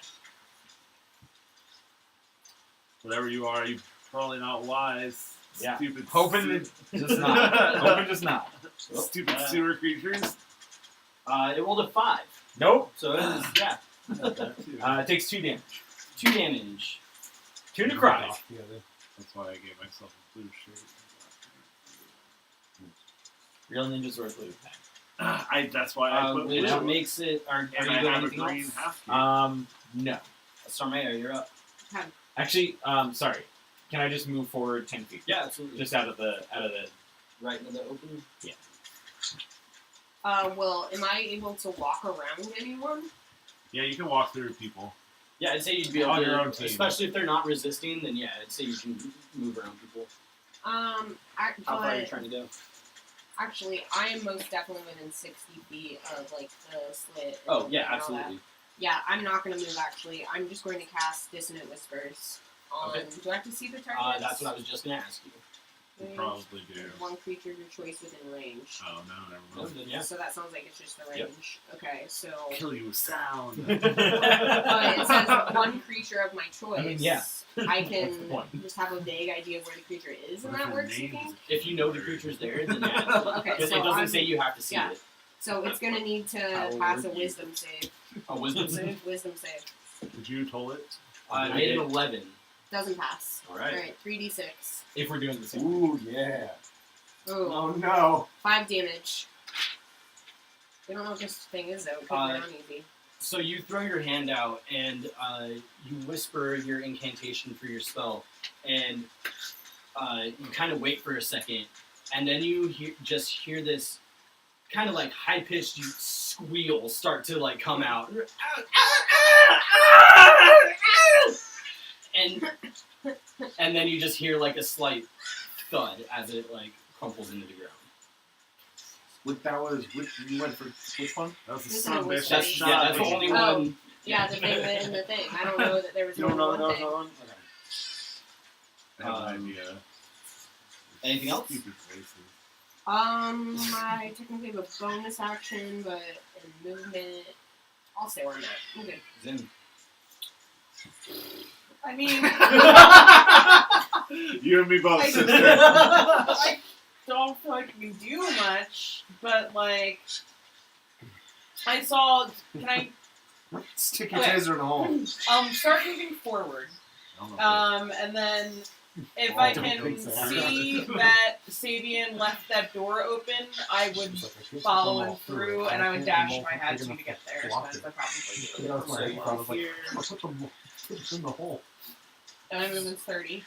D: Whatever you are, you're probably not wise.
B: Yeah.
D: Stupid.
B: Hoping it just not. Hoping just not.
D: Stupid sewer creatures.
A: It rolled a 5.
B: Nope.
A: So it is, yeah.
B: It takes 2 damage.
A: 2 damage.
B: 2 necrotic.
F: Off the other.
D: That's why I gave myself a blue shirt.
B: Real ninjas wear blue.
D: That's why I put
A: Which
D: blue.
A: makes it. Are
D: And
A: you
D: I
A: doing
D: have a
A: anything
D: green
A: else?
D: half cube.
B: No.
A: Sarmea, you're up.
B: Actually, sorry. Can I just move forward 10 feet?
A: Yeah, absolutely.
B: Just out of the.
A: right into the open.
C: Well, am I able to walk around anyone?
D: Yeah, you can walk through people.
A: Yeah, I'd say you'd be able
D: On
A: to,
D: your own team.
A: especially if they're not resisting. Then yeah, I'd say you can move around people. How far are you trying to go?
C: Actually, I am most definitely within 60 feet of like the slit.
A: Oh yeah,
C: and all
A: absolutely.
C: that. Yeah, I'm not gonna move. Actually, I'm just going to cast Dissonant Whispers on.
A: Okay.
C: Do I have to see the target?
A: That's what I was just gonna ask you.
D: You
C: Range.
D: probably do.
C: One creature of your choice within range.
D: Oh, no, never
A: Oh,
D: mind.
A: then yeah.
C: So that sounds like it's just the
A: Yep.
C: range. Okay, so.
D: Kill you with sound.
C: But it says one creature of my choice.
B: I mean, yeah.
C: I
B: What's the
C: can
B: point?
C: just have a vague idea of where the creature is, and
D: What if
C: that
D: her
C: works, you
D: name
C: think?
A: If you know the creature's there, then yeah.
C: Okay,
A: Because
C: so
A: it doesn't
C: I'm-
A: say you have to see
C: yeah.
A: it.
C: So it's gonna need to
A: How
C: pass a
A: would you-
C: wisdom save.
A: A wisdom save.
C: Wisdom save.
D: Did you toll it?
A: I made an 11.
C: Doesn't pass.
A: All right.
C: Alright, 3d6.
B: If we're doing the same.
F: Ooh, yeah.
C: Ooh,
F: Oh no.
C: 5 damage. We don't know what this thing is though, it could be on easy.
A: So you throw your hand out and you whisper your incantation for your spell, and you kind of wait for a second, and then you just hear this kind of like high-pitched squeal start to like come out, and then you just hear like a slight thud as it like crumples into the ground.
F: You went for which one?
D: That was the
C: This
D: son of a
C: is
D: bitch.
C: a
A: That's the only
C: Oh.
A: one.
C: Yeah, the thing in the thing. I don't know that there was
F: You don't
C: more
F: know
C: than
F: that
C: one
F: was
C: thing.
F: the one? Okay.
D: I have an idea.
A: Anything else?
D: Stupid places.
C: I technically have a bonus action, but in movement, I'll stay where I'm at. I'm good.
A: Zim.
E: I mean,
D: You and me both,
E: I-
D: sister.
E: I don't feel like I can do much, but like, I saw. Can I
F: Stick your
E: Okay.
F: taser in the hole.
E: start moving forward? And then if I
F: don't
E: can
F: think so.
E: see that Sabian left that door open, I would follow him through, and I would dash if I had to get there. So that's what I probably do.
F: That's
A: So
F: my
A: you
F: problem. Like,
A: hear-
F: I'll put them in the hole.
E: And my movement's 30.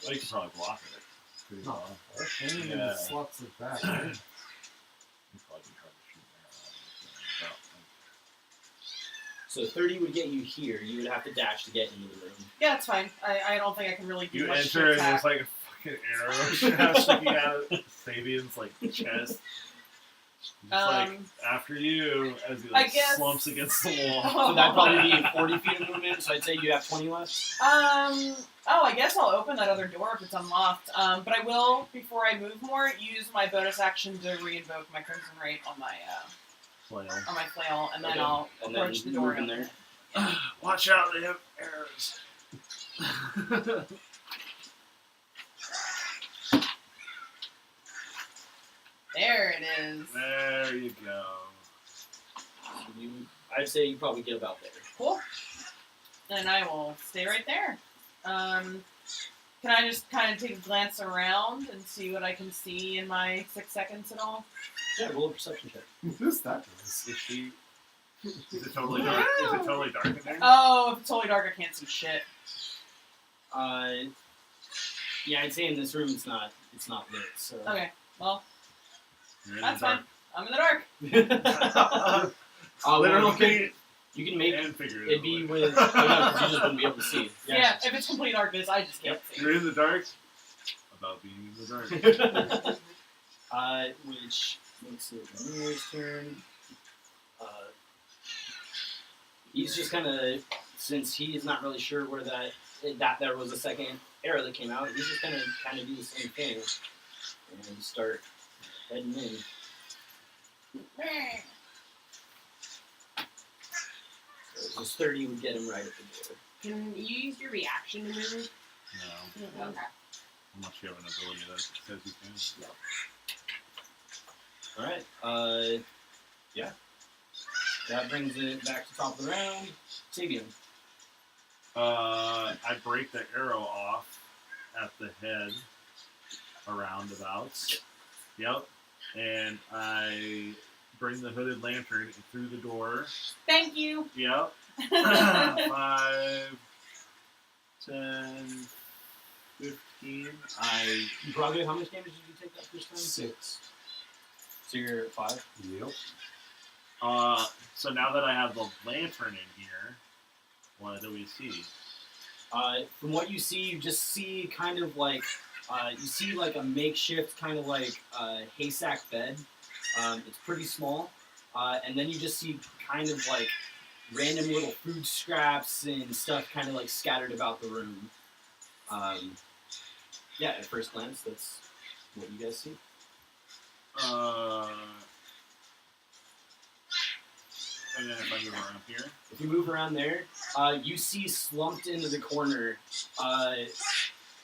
D: Well, you can probably block it. Pretty
F: No.
D: well.
F: Aiming in
D: Yeah.
F: the slots like that. Right?
D: You probably try to shoot an arrow out of it.
A: So So 30 would get you here. You would have to dash to get into the room.
E: Yeah, it's fine. I don't think I can really do
D: You
E: much
D: enter, and
E: attack.
D: there's like a fucking arrow sticking out of Sabian's like chest. Just like after you, as he
E: I
D: like
E: guess-
D: slumps against the wall.
A: So that'd probably be 40 feet of movement. So I'd say you have 20 left.
E: Oh, I guess I'll open that other door if it's unlocked. But I will, before I move more, use my bonus action to re-invoke my Crimson Rate on my
D: Flail.
E: flail, and then
A: Okay.
E: I'll
A: And
E: approach
A: then
E: the door
A: move in
E: and
A: there.
D: Watch out, they have arrows.
E: There it is.
D: There you go.
A: I'd say you probably get about there.
E: Cool. And I will stay right there. Can I just kind of take a glance around and see what I can see in my 6 seconds at all?
A: Yeah, roll a perception check.
F: Who's that?
D: Is it totally dark? Is it totally dark in there?
E: Oh, if it's totally dark, I can't see shit.
A: Yeah, I'd say in this room it's not lit. So.
E: Okay, well,
D: You're in
E: that's
D: the dark.
E: fine. I'm in the dark.
A: Literally, you can make
D: And figuratively.
A: it be with. Oh, no, 'cause you just wouldn't be able to see.
E: Yeah, if it's complete darkness, I just can't see.
D: You're in the dark. About being in the dark.
A: Which makes it Ramir's turn. He's just kind of, since he's not really sure where that there was a second arrow that came out, he's just gonna kind of do the same thing and start heading in. So just 30 would get him right at the door.
C: Can you use your reaction to move?
D: No.
C: Okay.
D: Unless you have an ability that says you can.
A: Alright, yeah. That brings it back to top of the round. Sabian.
D: I break the arrow off at the head, around about. Yep. And I bring the hooded lantern through the door.
E: Thank you.
D: Yep. 5, 10, 15.
A: Braga, how much damage did you take that first time?
F: 6.
A: So you're at 5?
F: Yep.
D: So now that I have the lantern in here, what do we see?
A: From what you see, you just see kind of like, you see like a makeshift kind of like haystack bed. It's pretty small. And then you just see kind of like random little food scraps and stuff kind of like scattered about the room. Yeah, at first glance, that's what you guys see.
D: And then if I move around here,
A: If you move around there, you see slumped into the corner,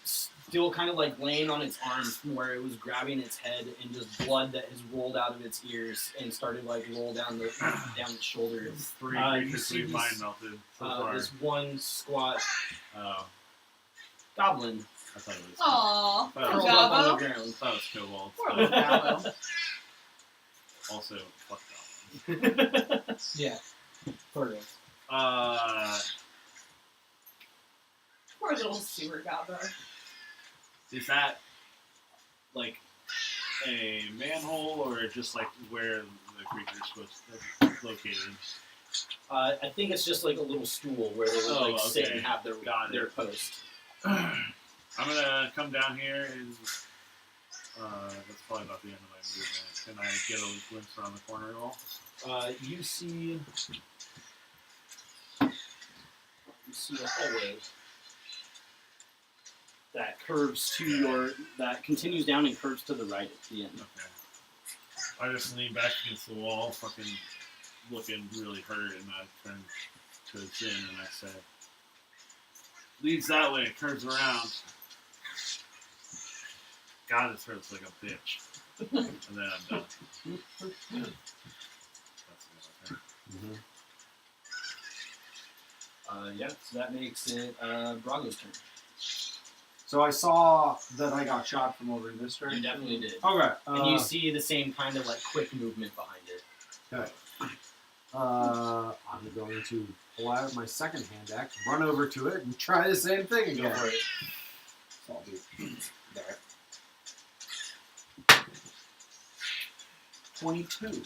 A: still kind of like laying on its arms from where it was grabbing its head, and just blood that has rolled out of its ears and started like roll down the shoulder.
D: 3
A: you
D: creatures
A: see
D: we've
A: this,
D: mind melted so far.
A: This one squat
D: Oh,
A: goblin
D: I thought it was.
E: Aww.
D: I thought it
A: curled
D: was,
A: up on the
E: Gobbo.
A: ground.
D: I thought it was Cobalt.
E: Poor little Gobbo.
D: Also, fuck off.
A: Yeah, sort of.
E: Poor little sewer Gobbo.
D: Is that like a manhole or just like where the creature's supposed to be located?
A: I think it's just like a little stool where they would like sit
D: okay.
A: and have
D: Got
A: their
D: it.
A: post.
D: I'm gonna come down here and that's probably about the end of my movement. Can I get a glimpse around the corner at all?
A: You see a hallway that curves to that continues down and curves to the right at the end.
D: Okay. I just lean back against the wall, fucking looking really hurt, and I turn to Jin and I say, "Leads that way, curves around." God, this hurts like a bitch. And then I'm done. That's the turn.
F: Mm-hmm.
A: Yeah, so that makes it Brago's turn.
F: So I saw that I got shot from over this
A: You
F: direction.
A: definitely did.
F: Okay.
A: And you see the same kind of like quick movement behind it.
F: Okay. I'm going to pull out my second hand axe, run over to it, and try the same thing
A: Go
F: again.
A: for it.
F: So I'll be there. 22.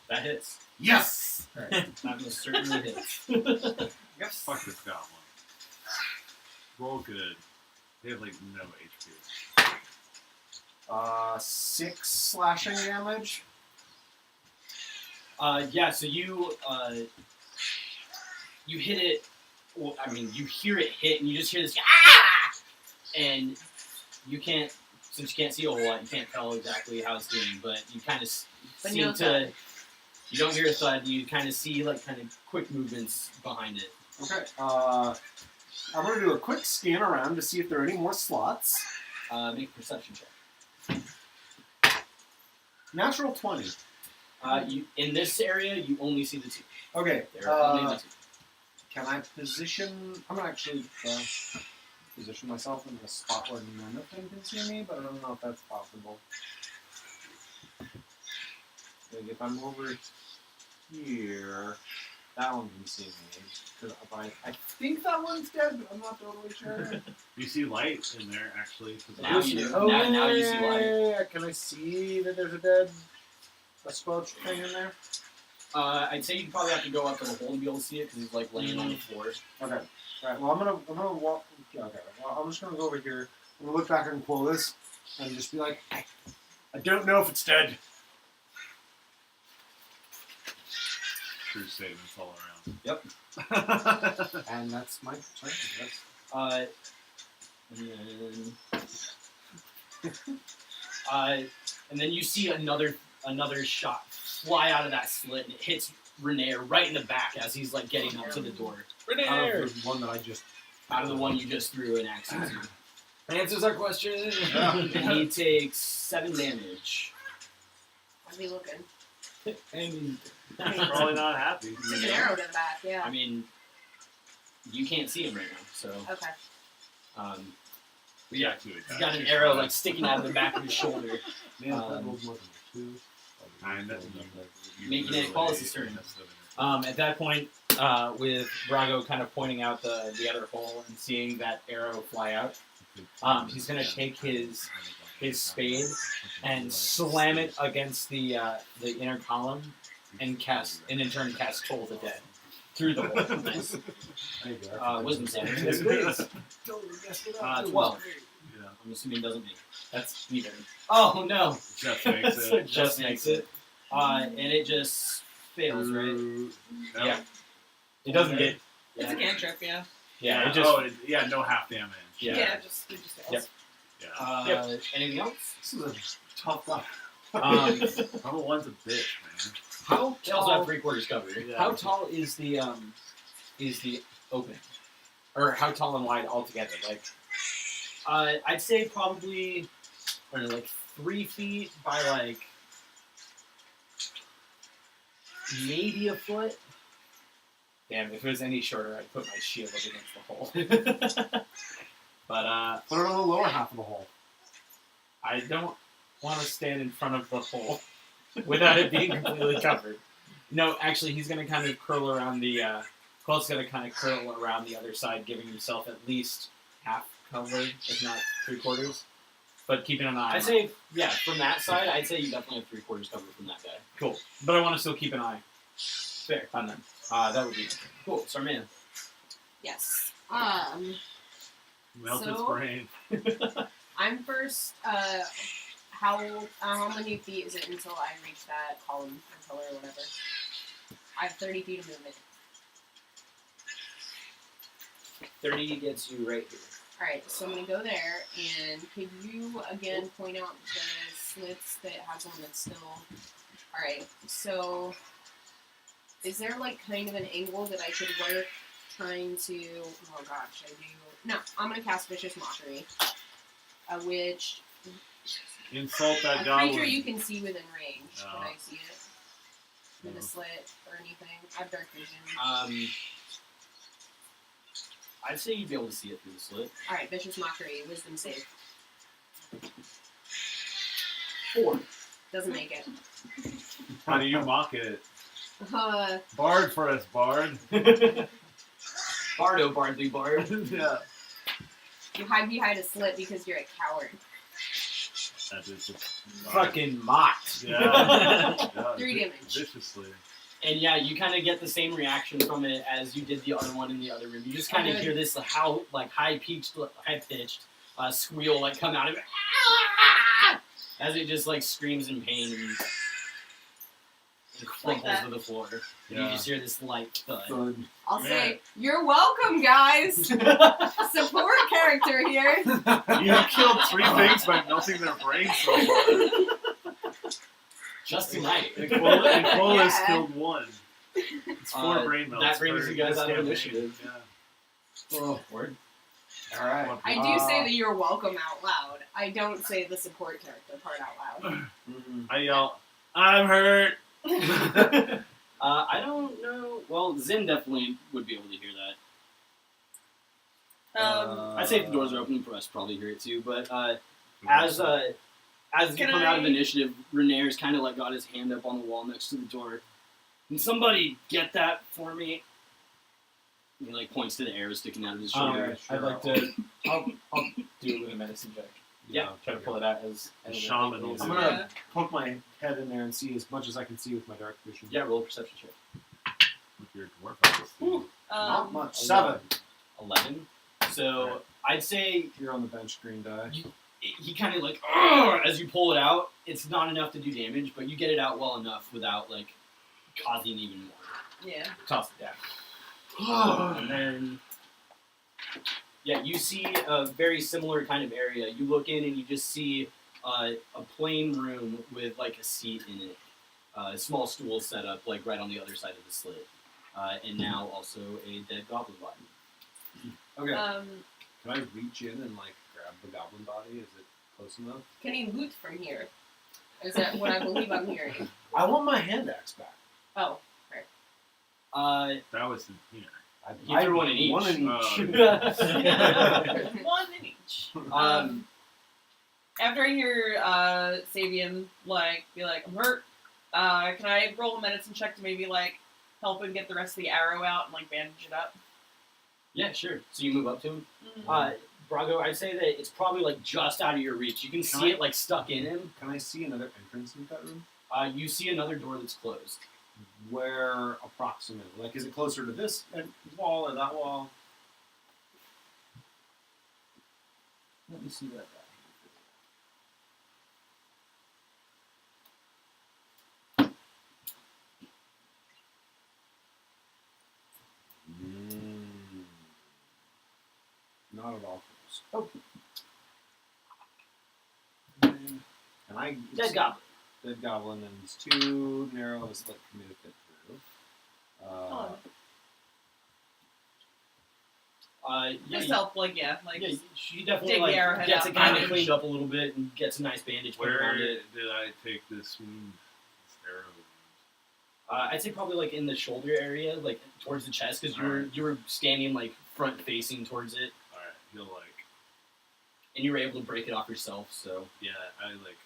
A: That hits.
F: Yes!
A: Alright, that most certainly hits.
D: Yes. Fuck this goblin. Roll good. They have like no HP.
F: 6 slashing damage.
A: Yeah, so you hit it. Well, I mean, you hear it hit, and you just hear this ah, and you can't, since you can't see a whole lot, you can't tell exactly how it's doing, but you kind of
C: But
A: seem
C: no
A: to.
C: thud.
A: You don't hear a thud. You kind of see like kind of quick movements behind it.
F: Okay. I'm gonna do a quick scan around to see if there are any more slots.
A: Make a perception check.
F: Natural 20.
A: You in this area, you only see the two.
F: Okay.
A: There are only the two.
F: Can I position? I'm gonna actually position myself in a spot where none of them can see me, but I don't know if that's possible. Like if I'm over here, that one can see me. 'Cause I think that one's dead, but I'm not totally sure.
D: You see light in there, actually. 'Cause
A: Now
D: it's-
A: you do.
F: Oh,
A: Now you see light.
F: yeah. Can I see that there's a squelch thing in there?
A: I'd say you'd probably have to go up to the hole to be able to see it because he's like laying on the floor.
F: Okay. Right. Well, I'm gonna walk. Yeah, okay. Well, I'm just gonna go over here. I'm gonna look back and pull this, and just be like, I don't know if it's dead.
D: True statements all around.
A: Yep.
F: And that's my turn. Yes.
A: And then you see another shot fly out of that slit, and it hits Renair right in the back as he's like getting up to the door.
F: Out of the one that I just.
A: Out of the one you just threw an axe into.
B: Answers our question.
A: And he takes 7 damage.
C: How's he looking?
B: And
D: Probably not happy.
C: It's an arrow to the back, yeah.
A: I mean, you can't see him right now, so.
C: Okay.
A: But yeah,
D: Two
A: he's
D: attacks.
A: got an arrow like sticking out of the back of his shoulder.
F: Man,
A: Um,
F: that rolls more than 2.
A: Making it Paulus' turn.
B: at that point, with Brago kind of pointing out the other hole and seeing that arrow fly out, he's gonna take his spade and slam it against the inner column and in turn cast Toll the Dead through the hole. Nice. Wisdom saving. 12.
D: Yeah.
A: I'm assuming it doesn't make it.
B: That's even.
A: Oh no!
D: Just makes it.
A: Just makes it. And it just fails, right?
D: No.
B: Yeah. It doesn't get.
E: It's a cantrip, yeah.
B: Yeah. It just.
D: No half damage.
B: Yeah.
E: It just fails.
B: Yep.
D: Yeah.
A: Anything else?
F: This is a tough guy.
D: Level 1's a bitch, man.
B: How
A: They also have
B: tall?
A: 3/4 cover.
D: Yeah.
B: How tall is the opening, or how tall and wide altogether? Like,
A: I'd say probably, I don't know, like 3 feet by like maybe a foot.
B: damn, if it was any shorter, I'd put my shield up against the hole. But
F: Put it on the lower half of the hole.
B: I don't want to stand in front of the hole without it being completely covered. No, actually, he's going to kind of curl around the. Quill's going to kind of curl around the other side, giving himself at least half covered, if not 3/4. But keeping an eye.
A: I'd
B: on
A: say, yeah, from that side, I'd say you definitely have 3/4 cover from that guy.
B: cool. But I want to still keep an eye
A: Fair.
B: on them. That would be.
A: Cool. Starman.
C: Yes.
D: Melt his
C: So-
D: brain.
C: I'm first. How many feet is it until I reach that column or pillar or whatever? I have 30 feet of movement.
A: 30 gets you right here.
C: Alright, so I'm gonna go there, and could you again point out the slits that has one that's still. Alright, so. Is there like kind of an angle that I could work trying to. Oh gosh, I do. No, I'm gonna cast Vicious Mockery. Which.
D: Insult that
C: I'm
D: goblin.
C: pretty sure you can see within range.
D: No.
C: Can I see it? In
D: No.
C: a slit or anything? I have dark vision.
A: I'd say you'd be able to see it through the slit.
C: Alright, Vicious Mockery, Wisdom save.
A: 4.
C: Doesn't make it.
D: How do you mock it?
C: Uh,
D: Bard for us, Bard.
A: Bardo, Bardly Bard.
D: Yeah.
C: you hide behind a slit because you're a coward.
D: That is just
B: Fucking mocked.
D: Yeah. Yeah.
C: 3 damage.
D: Viciously.
A: And yeah, you kind of get the same reaction from it as you did the other one in the other room. You just kind of hear this high pitched squeal like come out of it as it just like screams in pain and crumples
C: Like
A: to the floor. And
D: Yeah.
A: you just hear this light thud.
F: Thud.
C: I'll say, you're welcome, guys. Support character here.
D: You killed 3 things by melting their brains so far.
A: Just tonight.
D: And Quolas
C: Yeah.
D: killed 1. It's 4 brain melts.
A: That brings
D: for
A: you guys
D: this
A: out of
D: campaign.
A: initiative.
D: Yeah.
F: Oh,
A: Word.
F: all right.
C: I do say that you're welcome out loud. I don't say the support character part out loud.
D: I yell, I'm hurt.
A: I don't know. Well, Zin definitely would be able to hear that. I'd say if the doors are open, for us probably hear it too. But as you
E: Can
A: come out of
E: I-
A: initiative, Renair's kind of like got his hand up on the wall next to the door. Can somebody get that for me? And he like points to the arrow sticking out of his shoulder.
F: Sure.
B: I'd like to. I'll do it with a medicine check.
A: Yeah.
B: Try to pull it out as.
D: Shaman will
F: I'm
D: do
F: gonna poke my head in there and see as much as I can see with my dark vision.
A: Yeah, roll a perception check.
D: With your dwarf eyes, too.
F: Not much.
A: 11.
F: 7.
A: 11. So I'd say
F: You're on the bench, green die.
A: he kind of like "Argh!" as you pull it out. It's not enough to do damage, but you get it out well enough without like causing even more.
E: Yeah.
B: Toss it down.
A: And then, yeah, you see a very similar kind of area. You look in and you just see a plain room with like a seat in it, a small stool set up like right on the other side of the slit, and now also a dead goblin body.
F: Okay.
E: Um,
F: Can I reach in and like grab the goblin body? Is it close enough?
C: Can he loot from here? Is that what I believe I'm hearing?
F: I want my hand axe back.
C: Oh.
D: That was in here.
A: He threw one in each.
F: One in each.
E: one in each. After I hear Sabian be like, I'm hurt. Can I roll a medicine check to maybe like help him get the rest of the arrow out and like bandage it up?
A: Yeah, sure. So you move up to him.
E: Mhm.
A: Brago, I'd say that it's probably like just out of your reach. You can see it like stuck in him.
F: Can I see another entrance in that room?
A: You see another door that's closed.
F: Where approximately? Like, is it closer to this wall or that wall?
A: Let me see that.
F: Not at all close.
A: Oh.
F: Can I?
A: Dead goblin.
F: Dead goblin, and it's too narrow a slit for me to fit through.
A: Yeah,
E: Just help, like
A: yeah, she definitely
E: dig the arrowhead
A: gets
E: out.
A: it kind of
D: Bandage.
A: cleaned up a little bit and gets a nice bandage put
D: Where
A: around it.
D: did I take this wound? This arrow wound?
A: I'd say probably like in the shoulder area, like towards the chest, because you were standing like front facing towards it,
D: Alright, he'll like,
A: and you were able to break it off yourself. So
D: yeah, I like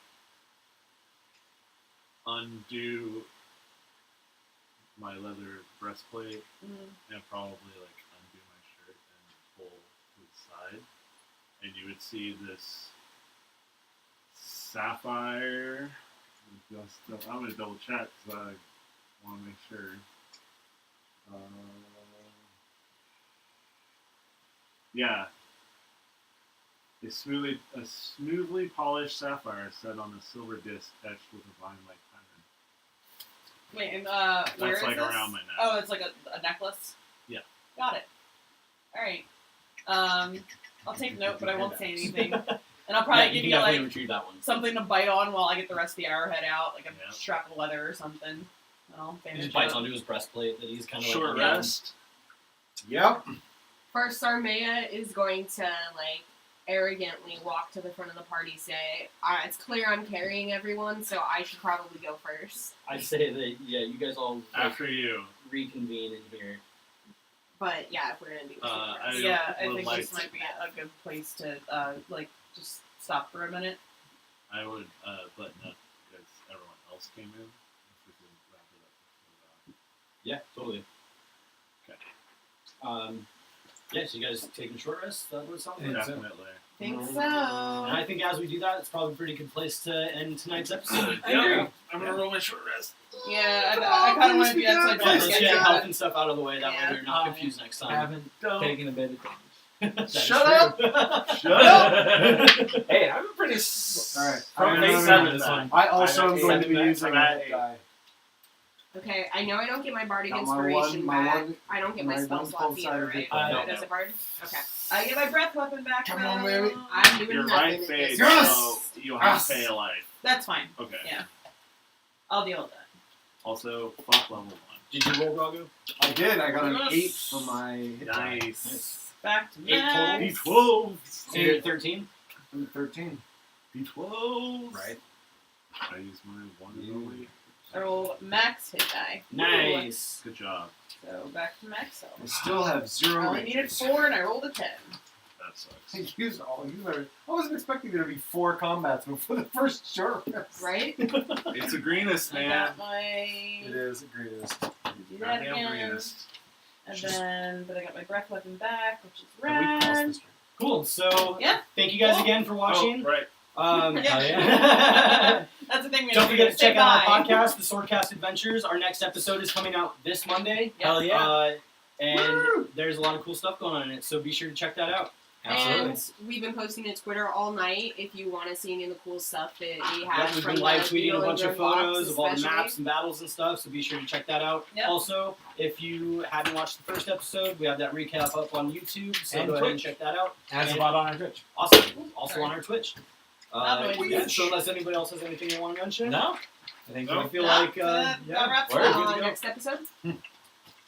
D: undo my leather breastplate
E: Mhm.
D: and probably like undo my shirt and pull to the side, and you would see this sapphire. I'm gonna double check because I want to make sure. Yeah. A smoothly polished sapphire set on a silver disc etched with a vine-like pattern.
E: Wait, and where
D: That's
E: is
D: like
E: this?
D: around my neck.
E: Oh, it's like a necklace?
D: Yeah.
E: Got it. Alright. I'll take note, but I won't say anything. And I'll probably
A: yeah,
E: give
A: you
E: you
A: can definitely
E: like
A: retrieve that one.
E: something to bite on while I get the rest of the arrowhead out, like a
D: Yeah.
E: strap of leather or something. I'll
A: He
E: bandage
A: just
E: it
A: bites
E: up.
A: onto his breastplate that he's kind of
D: Short
A: like
D: rest.
F: Yep.
C: First, Sarmea is going to like arrogantly walk to the front of the party, say, "It's clear I'm carrying everyone, so I should probably go first."
A: I'd say that you guys all like,
D: After you.
A: reconvene in here.
C: But yeah, if we're gonna do this,
D: I
E: Yeah, I
D: would
E: think
D: like
E: this might be a good place to like just stop for a minute.
D: I would button up because everyone else came in. If we could wrap it up before
A: Yeah, totally.
D: Okay.
A: Yeah, so you guys taking a short rest? Is that what it sounds like?
D: Definitely.
E: Think
A: And
E: so.
A: I think as we do that, it's probably a pretty good place to end tonight's episode.
E: I agree.
D: I'm gonna roll my short rest.
E: Yeah, I kind of want to be outside.
A: Yeah, let's
E: to
A: get
E: get
A: health and stuff out of the way. That
E: Yeah.
A: way we're not confused next time.
B: Haven't taken a bit of damage.
A: That is
F: Shut
A: true.
D: Shut up!
B: Hey, I'm pretty.
F: Alright.
B: From
D: I'm
B: base
D: seven
B: seven this
D: then.
B: one.
F: I also
D: I
F: am
D: got
F: going to be
D: eight.
F: using
D: I'm at
F: that
D: eight.
F: die.
C: Okay, I know I don't get my bardic
F: Got my
C: inspiration
F: one- my
C: back.
F: one-
C: I don't get my
F: my
C: spell
F: one
C: slots
F: full
C: either,
F: sided
C: right?
D: No.
C: As a bard? Okay.
E: I get my breath weapon back.
F: Come on,
E: now.
F: baby.
C: I'm doing
D: You're
C: nothing
D: right,
C: at
D: Faye,
C: this
F: Yes!
C: point.
D: so you'll have
F: Yes!
D: to pay a life.
E: That's fine.
D: Okay.
E: Yeah. I'll deal with that.
D: Also, fuck level 1.
A: Did you roll, Ragu?
F: I did. I got an
E: Yes.
F: 8 for my hit die.
D: Nice.
E: Back to
A: 8 total?
E: max.
D: D12.
A: So you're at 13?
F: I'm 13.
D: D12.
F: Right.
D: I use my one and
F: You-
D: only.
E: I rolled max hit die.
A: Nice.
D: Good job.
E: So back to max health.
F: I still have
E: I
F: 0
E: only needed
F: ranges.
E: 4 and I rolled a 10.
D: That sucks.
F: I used all. I wasn't expecting there to be 4 combats before the first short rest.
C: Right?
D: It's a greenest,
E: I
D: man.
E: got my.
F: It is the greatest.
E: Do that
D: Goddamn
E: again.
D: greenest.
E: And
F: Just-
E: then, but I got my breath weapon back, which is
F: And we crossed
E: red.
F: this turn.
A: Cool. So
E: Yeah.
A: thank you guys
E: Cool.
A: again for watching.
D: Oh, right.
E: Yeah.
A: Yeah.
E: That's the thing. We
A: Don't
E: have to
A: forget
E: do.
A: to
E: Say
A: check out our
E: bye.
A: podcast, the Swordcast Adventures. Our next episode is coming out this Monday.
B: Hell yeah.
A: And
F: Woo!
A: there's a lot of cool stuff going on in it, so be sure to check that out.
B: Absolutely.
C: And we've been posting to Twitter all night if you want to see any of the cool stuff that we
A: Yeah,
C: have
A: we've
C: from
A: been live
C: the
A: tweeting a
C: Beetle
A: bunch
C: and
A: of
C: Road
A: photos
C: walks
A: of all the
C: especially.
A: maps and battles and stuff, so be sure to check that out.
E: Yep.
A: Also, if you hadn't watched the first episode, we have that recap up on YouTube, so
B: And
A: go ahead and
B: Twitch.
A: check that out.
B: As
A: And-
B: about on our Twitch.
A: Awesome. Also on our Twitch.
E: Not really
A: Yeah,
E: Twitch.
A: so unless anybody else has anything they want to mention,
B: No? I think
A: I feel
E: No,
A: like,
E: that wraps
A: we're
E: it
A: good
E: up.
A: to go.
C: Next episode?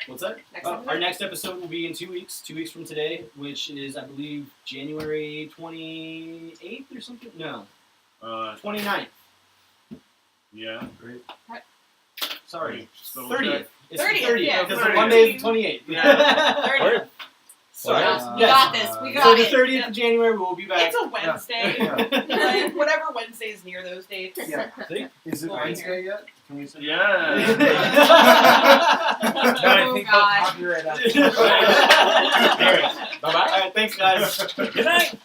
A: What's that?
C: Next
A: Our
C: episode?
A: next episode will be in 2 weeks. 2 weeks from today, which is, I believe, January 28th or something? No, 29th.
D: Yeah.
F: Great.
A: Sorry.
D: Just double
A: 30th.
D: check.
A: It's
C: 30th,
A: 30th,
C: yeah,
A: because
D: 30th.
A: Monday is the 28th.
D: Yeah.
B: Word.
A: Sorry.
C: We
A: Yes.
C: got this. We
A: So
C: got
A: the
C: it.
A: 30th of January, we'll be back.
E: It's a Wednesday.
F: Yeah.
E: Like, whatever Wednesday's near those dates.
F: Yeah.
A: See?
F: Is it
E: Well,
F: Wednesday yet? Can we say
D: Yeah.
B: I
C: Oh,
B: think
C: God.
B: I'll copyright
A: All
B: after.
A: right, thanks, guys.
B: Good night.